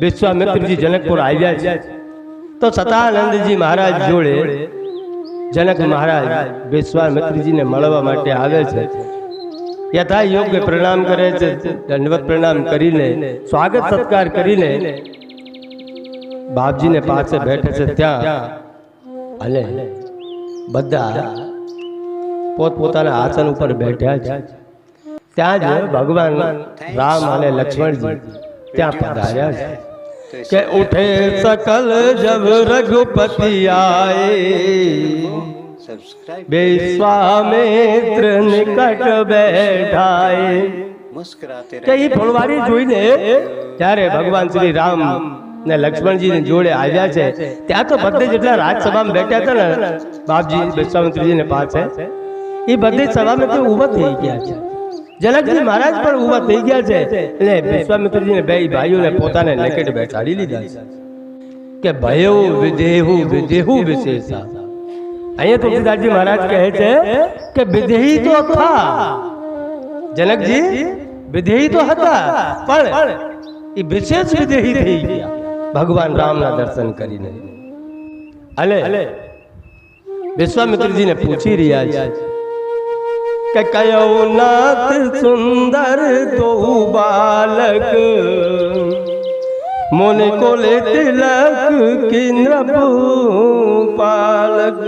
વિશ્વામિત્રજી જનકપુર આવ્યા છે. તો સતાનંદજી મહારાજ જોડે જનક મહારાજ વિશ્વામિત્રજીને મળવા માટે આવે છે. યથા યોગ્ય પ્રણામ કરે છે, દંડવત પ્રણામ કરીને સ્વાગત સત્કાર કરીને બાપજીને પાસે બેઠે છે. ત્યાં અને બધા પોતપોતાના આસન ઉપર બેઠ્યા છે. ત્યાં જ ભગવાન રામ અને લક્ષ્મણજી ત્યાં પધાર્યા છે કે ઉઠે સકલ જબ રઘુપતિ આए, વિશ્વામિત્ર નિકટ બેઠાએ. કે એ ફૂલવારી જોઈને ત્યારે ભગવાન શ્રી રામ ને લક્ષ્મણજી જોડે આવ્યા છે. ત્યાં તો બધે જેટલા રાજસભામાં બેઠા હતા ને બાપજી વિશ્વામિત્રજીને પાસે, એ બધી સભામાં ઉભા થઈ ગયા છે. જનકજી મહારાજ પણ ઉભા થઈ ગયા છે એટલે વિશ્વામિત્રજીને બે ભાઈઓને પોતાને નિકટ બેસાડી લીધા છે કે ભયો વિદેહુ વિદેહુ વિશેષા. અહીંયા તુલસીદાસજી મહારાજ કહે છે કે વિદેહી તો હતા, જનકજી વિદેહી તો હતા, પણ એ વિશેષ વિદેહી થઈ ગયા ભગવાન રામના દર્શન કરીને. અને વિશ્વામિત્રજીને પૂછી રહ્યા છે કે કયો નાથ સુંદર તો બાલક, મોને કોલે તિલક કિન્દ્ર પાલક,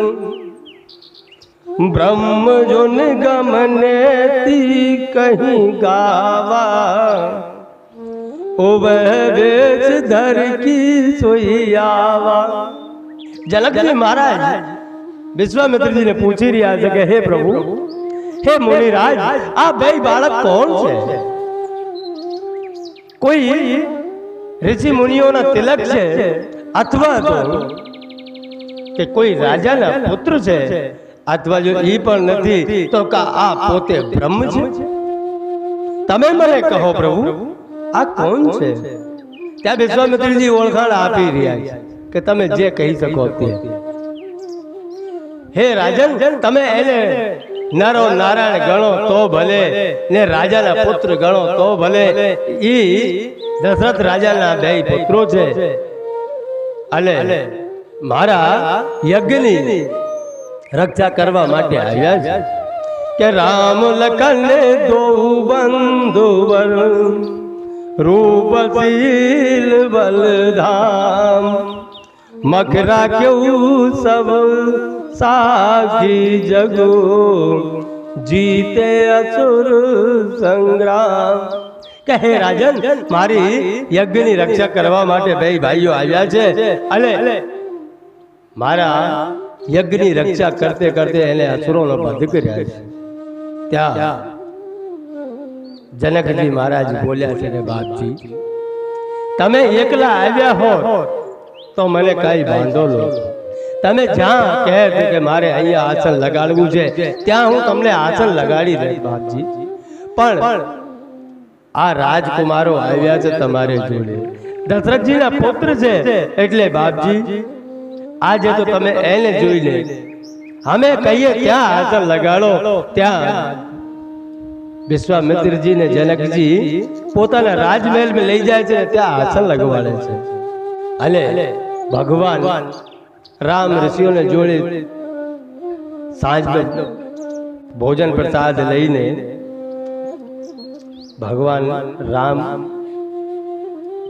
બ્રહ્મ જોન ગમને તી કહી ગાવા, ઓવે વેચ ધર કી સોઈ આવા. જનકજી મહારાજ વિશ્વામિત્રજીને પૂછી રહ્યા છે કે હે પ્રભુ, હે મુનિરાજ, આ બે બાળક કોણ છે? કોઈ ઋષિ મુનિઓના તિલક છે અથવા તો કે કોઈ રાજાના પુત્ર છે, અથવા જો એ પણ નથી તો આ પોતે બ્રહ્મ છે? તમે મને કહો પ્રભુ, આ કોણ છે? ત્યાં વિશ્વામિત્રજી ઓળખાણ આપી રહ્યા છે કે તમે જે કહી શકો તે. હે રાજન, તમે એને નરો નારાયણ ગણો તો ભલે ને રાજાના પુત્ર ગણો તો ભલે, ઈ દશરથ રાજાના બે પુત્રો છે અને મારા યજ્ઞની રક્ષા કરવા માટે આવ્યા છે કે રામ લખન દો બંધુવર, રૂપશીલ બલધામ, મખરા કેવું સબ સાખી જગો, જીતે અસુર સંગ્રામ. કહે રાજન, મારી યજ્ઞની રક્ષા કરવા માટે બે ભાઈઓ આવ્યા છે અને મારા યજ્ઞની રક્ષા કરતે કરતે એને અસુરોનો વધ કર્યા છે. ત્યાં જનકજી મહારાજ બોલ્યા છે રે બાપજી, તમે એકલા આવ્યા હો તો મને કઈ વાંધો લો, તમે જ્યાં કહે કે મારે અહીંયા આસન લગાડવું છે ત્યાં હું તમને આસન લગાડી દઈશ બાપજી, પણ આ રાજકુમારો આવ્યા છે તમારે જોડે, દશરથજીના પુત્ર છે, એટલે બાપજી આજે તો તમે એને જોઈ લે, અમે કહીએ ત્યાં આસન લગાડો, ત્યાં વિશ્વામિત્રજી ને જનકજી પોતાના રાજમહેલ લઈ જાય છે, ત્યાં આસન લગાડે છે, અને ભગવાન રામ ઋષિઓને જોડે સાંજ ભોજન પ્રસાદ લઈને ભગવાન રામ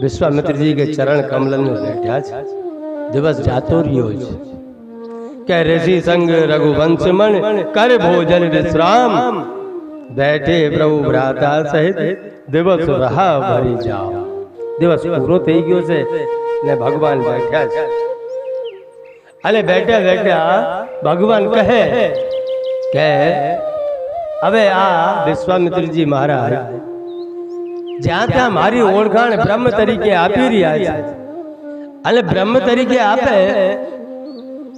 વિશ્વામિત્રજી કે ચરણ કમલ में बैठा છે, દિવસ જાતો રહ્યો છે કે ऋषि संग रघुवंश मन कर भोजन विश्राम, बैठे प्रभु भ्राता सहित દિવસ रहा भरी जाओ, દિવસ પૂરો થઈ ગયો છે ને ભગવાન બેઠા છે, અને બેઠા બેઠા ભગવાન કહે કે હવે આ વિશ્વામિત્રજી મહારાજ જ્યાં ત્યાં મારી ઓળખાણ બ્રહ્મ તરીકે આપી રહ્યા છે, અને બ્રહ્મ તરીકે આપે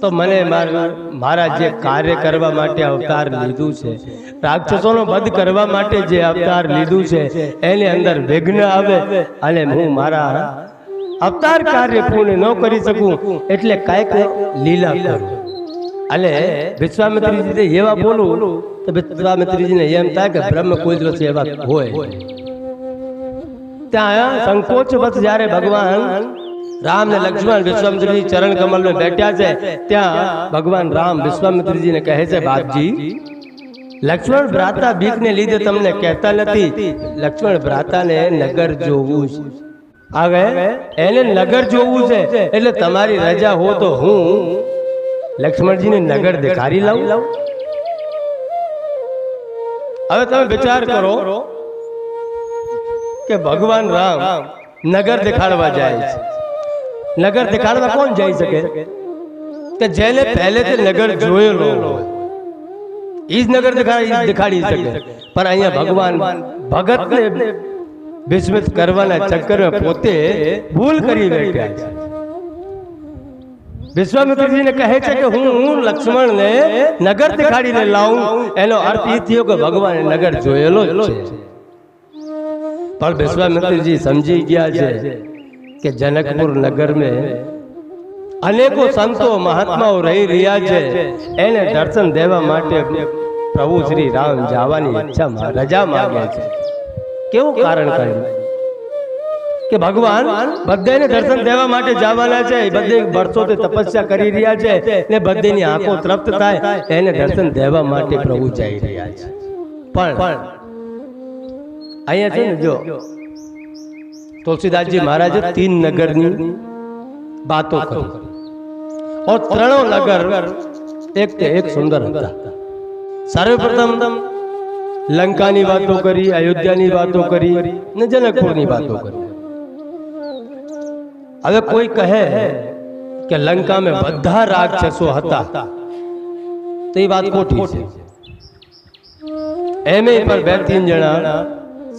તો મને મારા જે કાર્ય કરવા માટે અવતાર લીધું છે, રાક્ષસોનો વધ કરવા માટે જે અવતાર લીધું છે એની અંદર વિઘ્ન આવે અને હું મારા અવતાર કાર્ય પૂર્ણ ન કરી શકું, એટલે કાંઈક લીલા કરું. અને વિશ્વામિત્રજી એવા બોલું તો વિશ્વામિત્રજીને એમ થાય કે બ્રહ્મ કોઈ દિવસ એવા હોય. ત્યાં સંકોચ વશ જ્યારે ભગવાન રામ ને લક્ષ્મણ વિશ્વામિત્રજી ચરણ કમલ में બેઠા છે, ત્યાં ભગવાન રામ વિશ્વામિત્રજીને કહે છે બાપજી, લક્ષ્મણ ભ્રાતા બીકને લીધે તમને કહેતા નથી, લક્ષ્મણ ભ્રાતાને નગર જોવું છે, હવે એને નગર જોવું છે, એટલે તમારી રજા હો તો હું લક્ષ્મણજીને નગર દેખાડી લાવું. હવે તમે વિચાર કરો કે ભગવાન રામ નગર દેખાડવા જાય છે, નગર દેખાડવા કોણ જઈ શકે કે જેને પહેલેથી નગર જોયેલો હોય ઈ જ નગર દેખાડી શકે, પણ અહીંયા ભગવાન ભગતને વિસ્મિત કરવાના ચક્કરમાં પોતે ભૂલ કરી બેઠા છે. વિશ્વામિત્રજીને કહે છે કે હું લક્ષ્મણને નગર દેખાડીને લાવું, એનો અર્થ એ થયો કે ભગવાને નગર જોયેલો જ છે, પણ વિશ્વામિત્રજી સમજી ગયા છે કે जनकपुर नगर में अनेकों संतो महात्माओं रही રહ્યા છે, એને દર્શન દેવા માટે પ્રભુ શ્રી રામ જવાની ઈચ્છા રજા માંગે છે. કેવું કારણ કર્યું કે ભગવાન બધાને દર્શન દેવા માટે જવાના છે, બધે વર્ષોથી તપસ્યા કરી રહ્યા છે ને બધેની આંખો તૃપ્ત થાય એને દર્શન દેવા માટે પ્રભુ જઈ રહ્યા છે. પણ અહીંયા છે ને જો तुलसीदास जी महाराज 3 नगर की बातों करी और त्रणों नगर एक ते एक सुंदर था. सर्वप्रथम लंका की बातों करी, अयोध्या की बातों करी ने जनकपुर की बातों करी. હવે કોઈ કહે કે લંકા में બધા રાક્ષસો હતા તો એ વાત ખોટી છે. એમે પર 2-3 જણા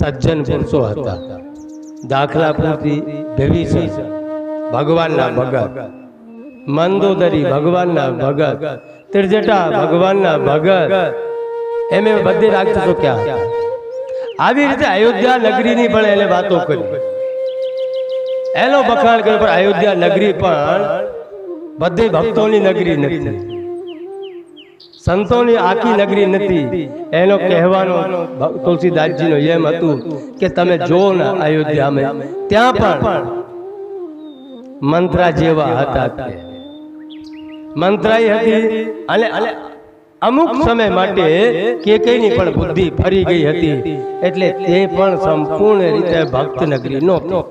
સજ્જન પુરુષો હતા. દાખલા પૂરતી ભીષણ ભગવાનના ભગત, મંદોદરી ભગવાનના ભગત, ત્રિજટા ભગવાનના ભગત, એમ બધી રાક્ષસો ક્યાં. આવી રીતે અયોધ્યા નગરીની પણ એને વાતો કરી, એનો બખાણ કર્યો, પણ અયોધ્યા નગરી પણ બધી ભક્તોની નગરી નથી, સંતોની આખી નગરી નથી. એનો કહેવાનો તુલસીદાસજીનો એમ હતું કે તમે જો ને અયોધ્યામાં ત્યાં પણ મંત્રા જેવા હતા, મંત્રાઈ હતી, અને અમુક સમય માટે કેકેયની પણ બુદ્ધિ ફરી ગઈ હતી, એટલે તે પણ સંપૂર્ણ રીતે ભક્ત નગરી નહોતી.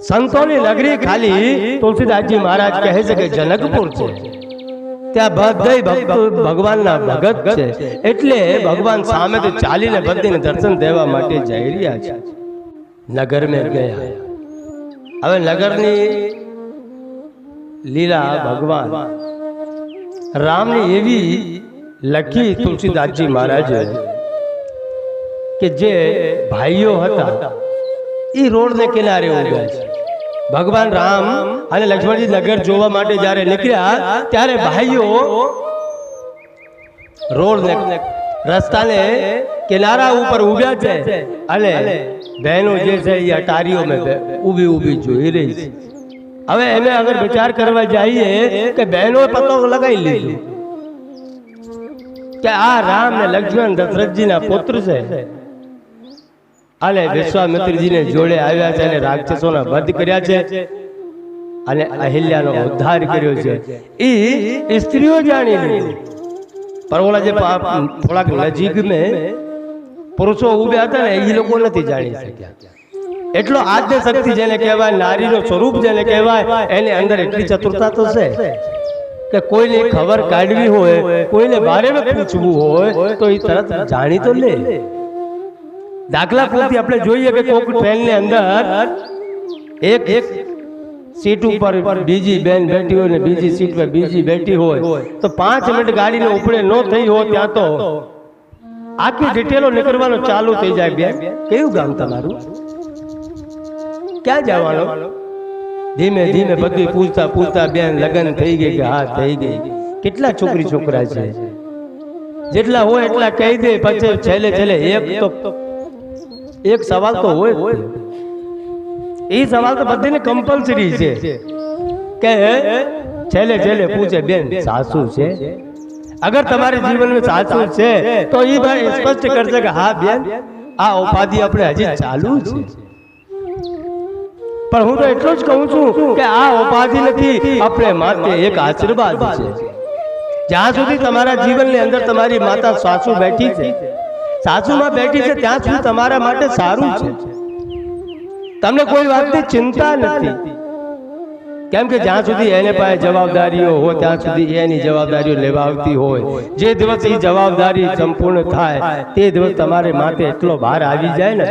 સંતોની નગરી ખાલી તુલસીદાસજી મહારાજ કહે છે કે જનકપુર છે, ત્યાં બધા ભક્તો ભગવાનના ભગત છે, એટલે ભગવાન સામેથી ચાલીને બધાને દર્શન દેવા માટે જઈ રહ્યા છે. નગર મેં ગયા. હવે નગરની લીલા ભગવાન રામની એવી લખી તુલસીદાસજી મહારાજે કે જે ભાઈઓ હતા એ રોડને કિનારે ઉભા છે. ભગવાન રામ અને લક્ષ્મણજી નગર જોવા માટે જ્યારે નીકળ્યા ત્યારે ભાઈઓ રોડને રસ્તાને કિનારા ઉપર ઉભ્યા છે અને બહેનો જે છે એ અટારીઓમાં ઊભી ઊભી જોઈ રહી છે. હવે એને અગર વિચાર કરવા જઈએ કે બહેનો પતો લગાવી લીધું કે આ રામ ને લક્ષ્મણ દશરથજીના પુત્ર છે અને વિશ્વામિત્રજીને જોડે આવ્યા છે અને રાક્ષસોના વધ કર્યા છે અને અહિલ્યાનો ઉદ્ધાર કર્યો છે. એ સ્ત્રીઓ જાણી લીધું, પણ ઓલા જે થોડાક નજીક મેં પુરુષો ઉભ્યા હતા ને એ લોકો નથી જાણી શક્યા. એટલો આદ્ય શક્તિ જેને કહેવાય, નારીનો સ્વરૂપ જેને કહેવાય, એની અંદર એટલી ચતુરતા તો છે કે કોઈને ખબર કાઢવી હોય, કોઈને બારેમાં પૂછવું હોય તો એ તરત જાણી તો લે. દાખલા પૂરતી આપણે જોઈએ કે કોઈક ટ્રેનની અંદર એક સીટ ઉપર બીજી બેન બેઠી હોય ને બીજી સીટ પર બીજી બેઠી હોય તો 5 મિનિટ ગાડીને ઉપડે ન થઈ હોય ત્યાં તો આખી ડિટેલો નીકળવાનું ચાલુ થઈ જાય. બેન કયું ગામ તમારું, ક્યાં જવાનું, ધીમે ધીમે બધું પૂછતા પૂછતા બેન લગ્ન થઈ ગઈ કે હા થઈ ગઈ. કેટલા છોકરી છોકરા છે, જેટલા હોય એટલા કહી દે. પછી છેલ્લે છેલ્લે એક સવાલ તો હોય, એ સવાલ તો બધાને કમ્પલસરી છે કે છેલ્લે છેલ્લે પૂછે બેન સાસુ છે. અગર તમારે જીવનમાં સાસુ છે તો એ ભાઈ સ્પષ્ટ કરશે કે હા બેન આ ઉપાધિ આપણે હજી ચાલુ છે. પણ હું તો એટલું જ કહું છું કે આ ઉપાધિ નથી, આપણે માટે એક આશીર્વાદ છે. જ્યાં સુધી તમારા જીવનની અંદર તમારી માતા સાસુ બેઠી છે, સાસુમાં બેઠી છે, ત્યાં સુધી તમારા માટે સારું છે. તમને કોઈ વાતની ચિંતા નથી, કેમ કે જ્યાં સુધી એને પાસે જવાબદારીઓ હોય ત્યાં સુધી એની જવાબદારીઓ લેવાતી હોય. જે દિવસ એ જવાબદારી સંપૂર્ણ થાય તે દિવસ તમારે માટે એટલો ભાર આવી જાય ને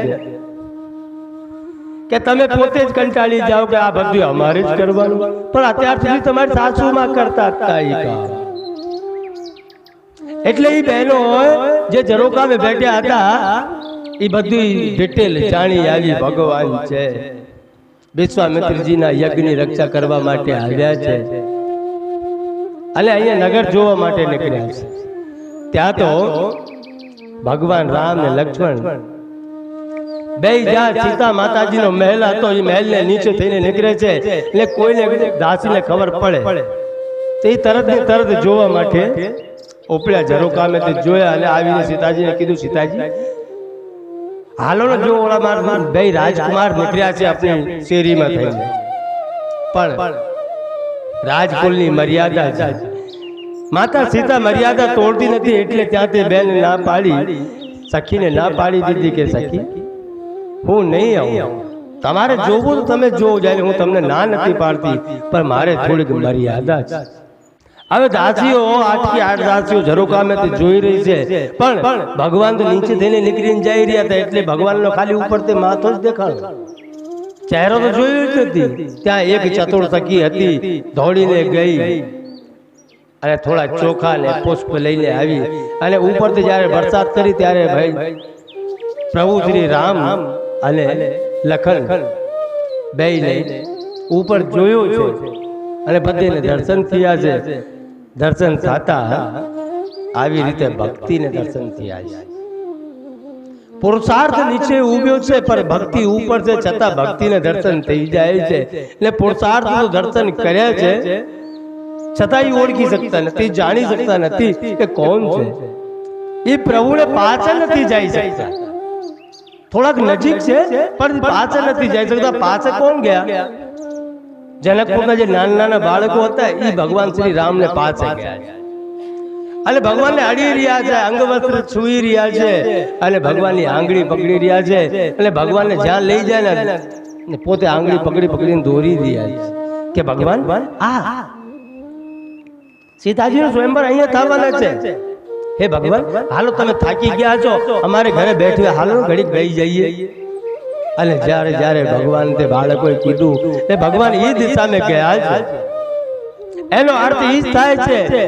કે તમે પોતે જ કંટાળી જાઓ કે આ બધું અમારે જ કરવાનું. પણ અત્યાર સુધી તમારી સાસુમાં કરતા હતા એ કામ. એટલે એ બહેનો જે ઝરોકામાં બેઠ્યા હતા એ બધી ડિટેલ જાણી આવી. ભગવાન છે વિશ્વામિત્રજીના યજ્ઞની રક્ષા કરવા માટે આવ્યા છે અને અહીંયા નગર જોવા માટે નીકળ્યા છે. ત્યાં તો ભગવાન રામ ને લક્ષ્મણ બે જ્યાં સીતા માતાજીનો મહેલ હતો એ મહેલને નીચે થઈને નીકળે છે. એટલે કોઈને દાસીને ખબર પડે તો એ તરત ને તરત જોવા માટે ઉપડ્યા. ઝરોકામે તે જોયા અને આવીને સીતાજીને કીધું સીતાજી હાલો ને જો ઓલા બે રાજકુમાર નીકળ્યા છે આપણી શેરીમાં થઈને, પણ રાજકુલની મર્યાદા છે. માતા સીતા મર્યાદા તોડતી નથી એટલે ત્યાં તે બેન ના પાડી, સખીને ના પાડી દીધી કે સખી હું નહીં આવું, તમારે જોવું તો તમે જોવો, જાય હું તમને ના નથી પાડતી, પણ મારે થોડીક મર્યાદા છે. હવે દાસીઓ 8 થી 8 દાસીઓ ઝરોકામે જોઈ રહી છે, પણ ભગવાન તો નીચે થઈને નીકળીને જઈ રહ્યા હતા એટલે ભગવાનનો ખાલી ઉપર તે માથો જ દેખાડો, ચહેરો તો જોયો જ નથી. ત્યાં એક ચતુર સખી હતી, દોડીને ગઈ અને થોડા ચોખા ને પુષ્પ લઈને આવી અને ઉપરથી જ્યારે વરસાદ કરી ત્યારે ભાઈ પ્રભુ શ્રી રામ અને લખન બેયને ઉપર જોયો છે અને બધાને દર્શન થયા છે. દર્શન થતા આવી રીતે ભક્તિને દર્શન થયા છે. પુરુષાર્થ નીચે ઉભ્યો છે પણ ભક્તિ ઉપર છે, છતાં ભક્તિને દર્શન થઈ જાય છે. એટલે પુરુષાર્થ તો દર્શન કર્યા છે છતાં એ ઓળખી શકતા નથી, જાણી શકતા નથી કે કોણ છે. એ પ્રભુને પાછળ નથી જઈ શકતા. થોડાક નજીક છે પણ પાછળ નથી જઈ શકતા. પાછળ કોણ ગયા? જનકપુરના જે નાના નાના બાળકો હતા એ ભગવાન શ્રી રામને પાસે ગયા અને ભગવાનને અડી રહ્યા છે, અંગવસ્ત્ર છૂઈ રહ્યા છે અને ભગવાનની આંગળી પકડી રહ્યા છે. એટલે ભગવાનને જ્યાં લઈ જાય ને પોતે આંગળી પકડી પકડીને દોરી રહ્યા છે કે ભગવાન આ સીતાજીનો સ્વયંવર અહીંયા થવાના છે. હે ભગવાન હાલો તમે થાકી ગયા છો, અમારે ઘરે બેઠી હાલો ઘડીક બેસી જઈએ. અને જ્યારે જ્યારે ભગવાન તે બાળકોએ કીધું એ ભગવાન એ દિશામાં ગયા છે. એનો અર્થ એ થાય છે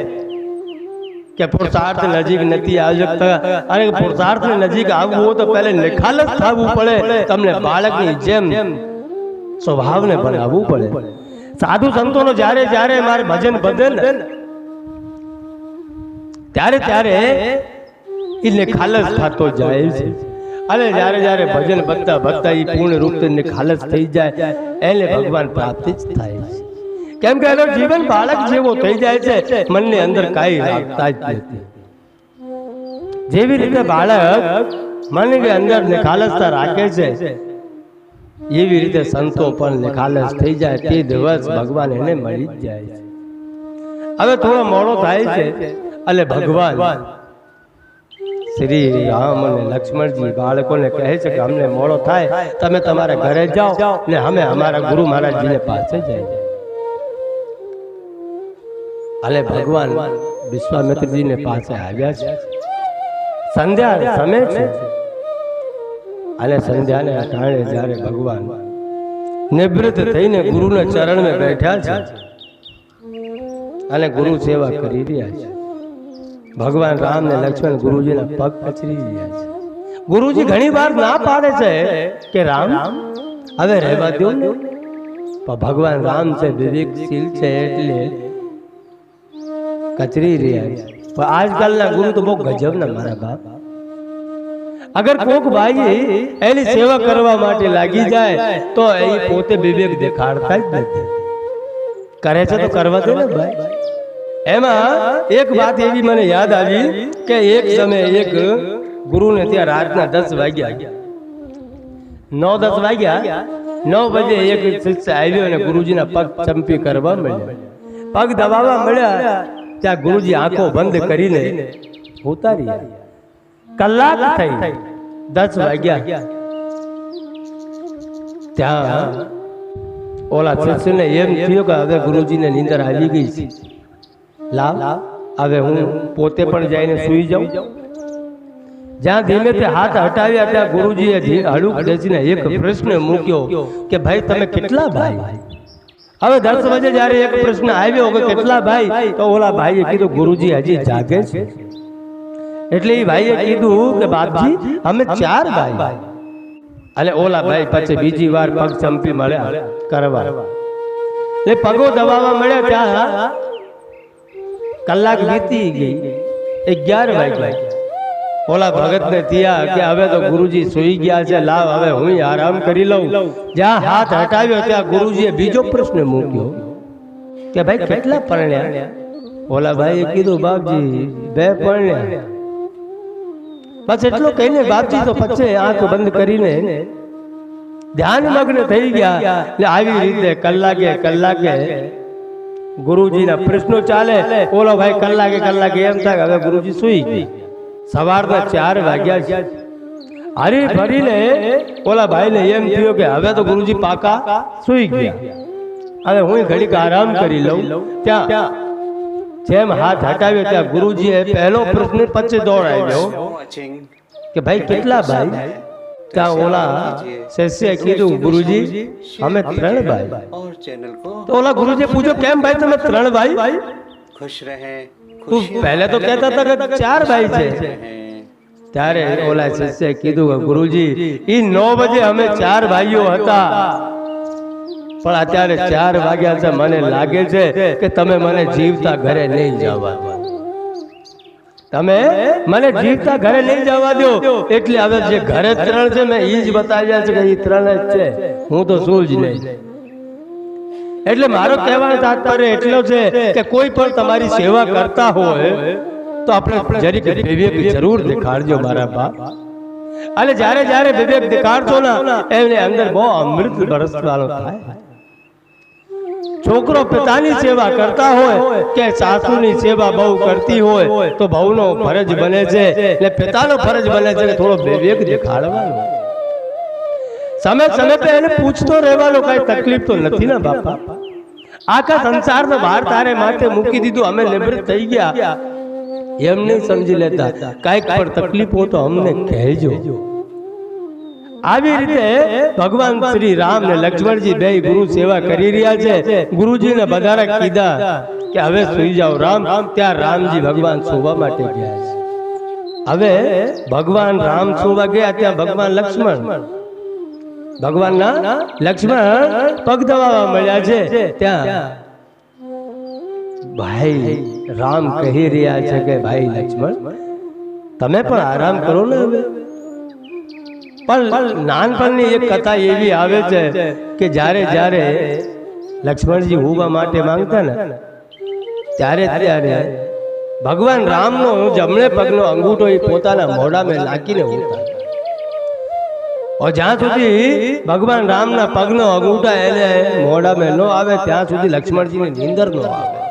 કે પુરુષાર્થ નજીક નથી આવી શકતા, અને પુરુષાર્થની નજીક આવવું હોય તો પહેલે નિખાલસ થવું પડે. તમને બાળકની જેમ સ્વભાવને બનાવવું પડે. સાધુ સંતોનો જ્યારે જ્યારે મારે ભજન બધે ને ત્યારે ત્યારે એ નિખાલસ થતો જાય છે. અને જ્યારે જ્યારે ભજન બધતા બધતા એ પૂર્ણ રૂપથી નિખાલસ થઈ જાય એને ભગવાન પ્રાપ્તિ જ થાય છે. કેમ કે એનો જીવન બાળક જેવો થઈ જાય છે, મનની અંદર કાંઈ રાખતા જ નથી. જેવી રીતે બાળક મનની અંદર નિખાલસતા રાખે છે, એવી રીતે સંતો પણ નિખાલસ થઈ જાય તે દિવસ ભગવાન એને મળી જ જાય છે. હવે થોડો મોડો થાય છે એટલે ભગવાન શ્રી રામ અને લક્ષ્મણજી બાળકોને કહે છે કે અમને મોડો થાય, તમે તમારા ઘરે જાઓ ને અમે અમારા ગુરુ મહારાજજીને પાસે જઈએ. એટલે ભગવાન વિશ્વામિત્રજીને પાસે આવ્યા છે. સંધ્યા સમય છે અને સંધ્યાને અટાણે જ્યારે ભગવાન નિવૃત્ત થઈને ગુરુના ચરણમાં બેઠા છે અને ગુરુ સેવા કરી રહ્યા છે. ભગવાન રામ ને લક્ષ્મણ ગુરુજીના પગ પચરી રહ્યા છે. ગુરુજી ઘણી વાર ના પાડે છે કે રામ હવે રહેવા દો ને, પણ ભગવાન રામ છે વિવેકશીલ છે એટલે કચરી રહ્યા છે. પણ આજકાલના ગુરુ તો બહુ ગજબના મારા બાપ. અગર કોક ભાઈ એની સેવા કરવા માટે લાગી જાય તો એ પોતે વિવેક દેખાડતા જ નથી. કરે છે તો કરવા દે ને ભાઈ. એમાં એક વાત એવી મને યાદ આવી કે એક સમયે એક ગુરુને ત્યાં રાતના 10 વાગ્યા 9-10 વાગ્યા 9 વાગે એક શિષ્ય આવ્યો અને ગુરુજીના પગ ચંપી કરવા મળ્યા, પગ દબાવવા મળ્યા. ત્યાં ગુરુજી આંખો બંધ કરીને ઉતારી. કલાક થઈ 10 વાગ્યા. ત્યાં ઓલા શિષ્યને એમ થયું કે હવે ગુરુજીને નીંદર આવી ગઈ છે, લાવ હવે હું પોતે પણ જઈને સૂઈ જાઉં. જ્યાં ધીમેથી હાથ હટાવ્યા ત્યાં ગુરુજીએ હળુક બેસીને એક પ્રશ્ન મૂક્યો કે ભાઈ તમે કેટલા ભાઈ? હવે 10 વાગે જ્યારે એક પ્રશ્ન આવ્યો કે કેટલા ભાઈ, તો ઓલા ભાઈએ કીધું ગુરુજી હજી જાગે છે. એટલે એ ભાઈએ કીધું કે બાપજી અમે 4 ભાઈ. અને ઓલા ભાઈ પછી બીજી વાર પગ ચંપી મળ્યા કરવા, એ પગો દબાવવા મળ્યા. ત્યાં કલાક વીતી ગઈ, 11 વાગ્યા. ઓલા ભગતને થયા કે હવે તો ગુરુજી સૂઈ ગયા છે, લાવ હવે હું આરામ કરી લઉં. જ્યાં હાથ હટાવ્યો ત્યાં ગુરુજીએ બીજો પ્રશ્ન મૂક્યો કે ભાઈ કેટલા પરણ્યા? ઓલા ભાઈએ કીધું બાપજી 2 પરણ્યા. બસ એટલું કહીને બાપજી તો પછી આંખ બંધ કરીને ધ્યાન મગ્ન થઈ ગયા. આવી રીતે કલાકે ગુરુજીના પ્રશ્નો ચાલે. ઓલો ભાઈ કલાકે એમ થાય હવે ગુરુજી સૂઈ ગયા. સવારના 4 વાગ્યા છે. હરી ફરીને ઓલા ભાઈને એમ થયું કે હવે તો ગુરુજી પાકા સૂઈ ગયા, હવે હું ઘડીક આરામ કરી લઉં. ત્યાં જેમ હાથ હટાવ્યો ત્યાં ગુરુજીએ પહેલો પ્રશ્ન પછી દોડાવ્યો કે ભાઈ કેટલા ભાઈ? ત્યાં ઓલા શિષ્યએ કીધું ગુરુજી અમે 3 ભાઈ. તો ઓલા ગુરુજીએ પૂછ્યું કેમ ભાઈ તમે 3 ભાઈ? खुश रहे, તું પહેલે તો કહેતા હતા કે 4 ભાઈ છે. ત્યારે ઓલા શિષ્યએ કીધું કે ગુરુજી ઈ 9 વાગે અમે 4 ભાઈઓ હતા, પણ અત્યારે 4 વાગ્યા છે, મને લાગે છે કે તમે મને જીવતા ઘરે નહીં જવા દો. તમે મને જીવતા ઘરે નહીં જવા દો. એટલે હવે જે ઘરે 3 છે મેં ઈ જ બતાવ્યા છે કે ઈ 3 જ છે, હું તો શું જ નહીં. એટલે મારો કહેવાનો તાત્પર્ય એટલો છે કે કોઈ પણ તમારી સેવા કરતા હોય તો આપણે જરીક વિવેક જરૂર દેખાડજો મારા બાપ. અને જ્યારે જ્યારે વિવેક દેખાડશો ને એની અંદર બહુ અમૃત બરસવાનો થાય. છોકરો પિતાની સેવા કરતા હોય કે સાસુની સેવા બહુ કરતી હોય તો બહુનો ફરજ બને છે એટલે પિતાનો ફરજ બને છે કે થોડો વિવેક દેખાડવાનો. સમય પે એને પૂછતો રહેવાનો, કઈ તકલીફ તો નથી ને બાપા. આખા સંસારનો ભાર તારે માથે મૂકી દીધું, અમે નિવૃત્ત થઈ ગયા એમ નહીં સમજી લેતા. કઈક પણ તકલીફ હો તો અમને કહેજો. આવી રીતે ભગવાન શ્રી રામ ને લક્ષ્મણજી બે ગુરુ સેવા કરી રહ્યા છે. ગુરુજીને બધારે કીધા કે હવે સુઈ જાઓ રામ. ત્યાં રામજી ભગવાન સુવા માટે ગયા છે. હવે ભગવાન રામ સુવા ગયા ત્યાં ભગવાન લક્ષ્મણ પગ દબાવવા મળ્યા છે. ત્યાં ભાઈ રામ કહી રહ્યા છે કે ભાઈ લક્ષ્મણ તમે પણ આરામ કરો ને હવે. પણ નાનપણની એક કથા એવી આવે છે કે જ્યારે જ્યારે લક્ષ્મણજી હોવા માટે માંગતા ને ત્યારે ભગવાન રામનો જમણે પગનો અંગૂઠો એ પોતાના મોઢામાં નાખીને હોતા. જ્યાં સુધી ભગવાન રામના પગનો અંગૂઠા એને મોઢામાં ન આવે ત્યાં સુધી લક્ષ્મણજીની નીંદર ન આવે.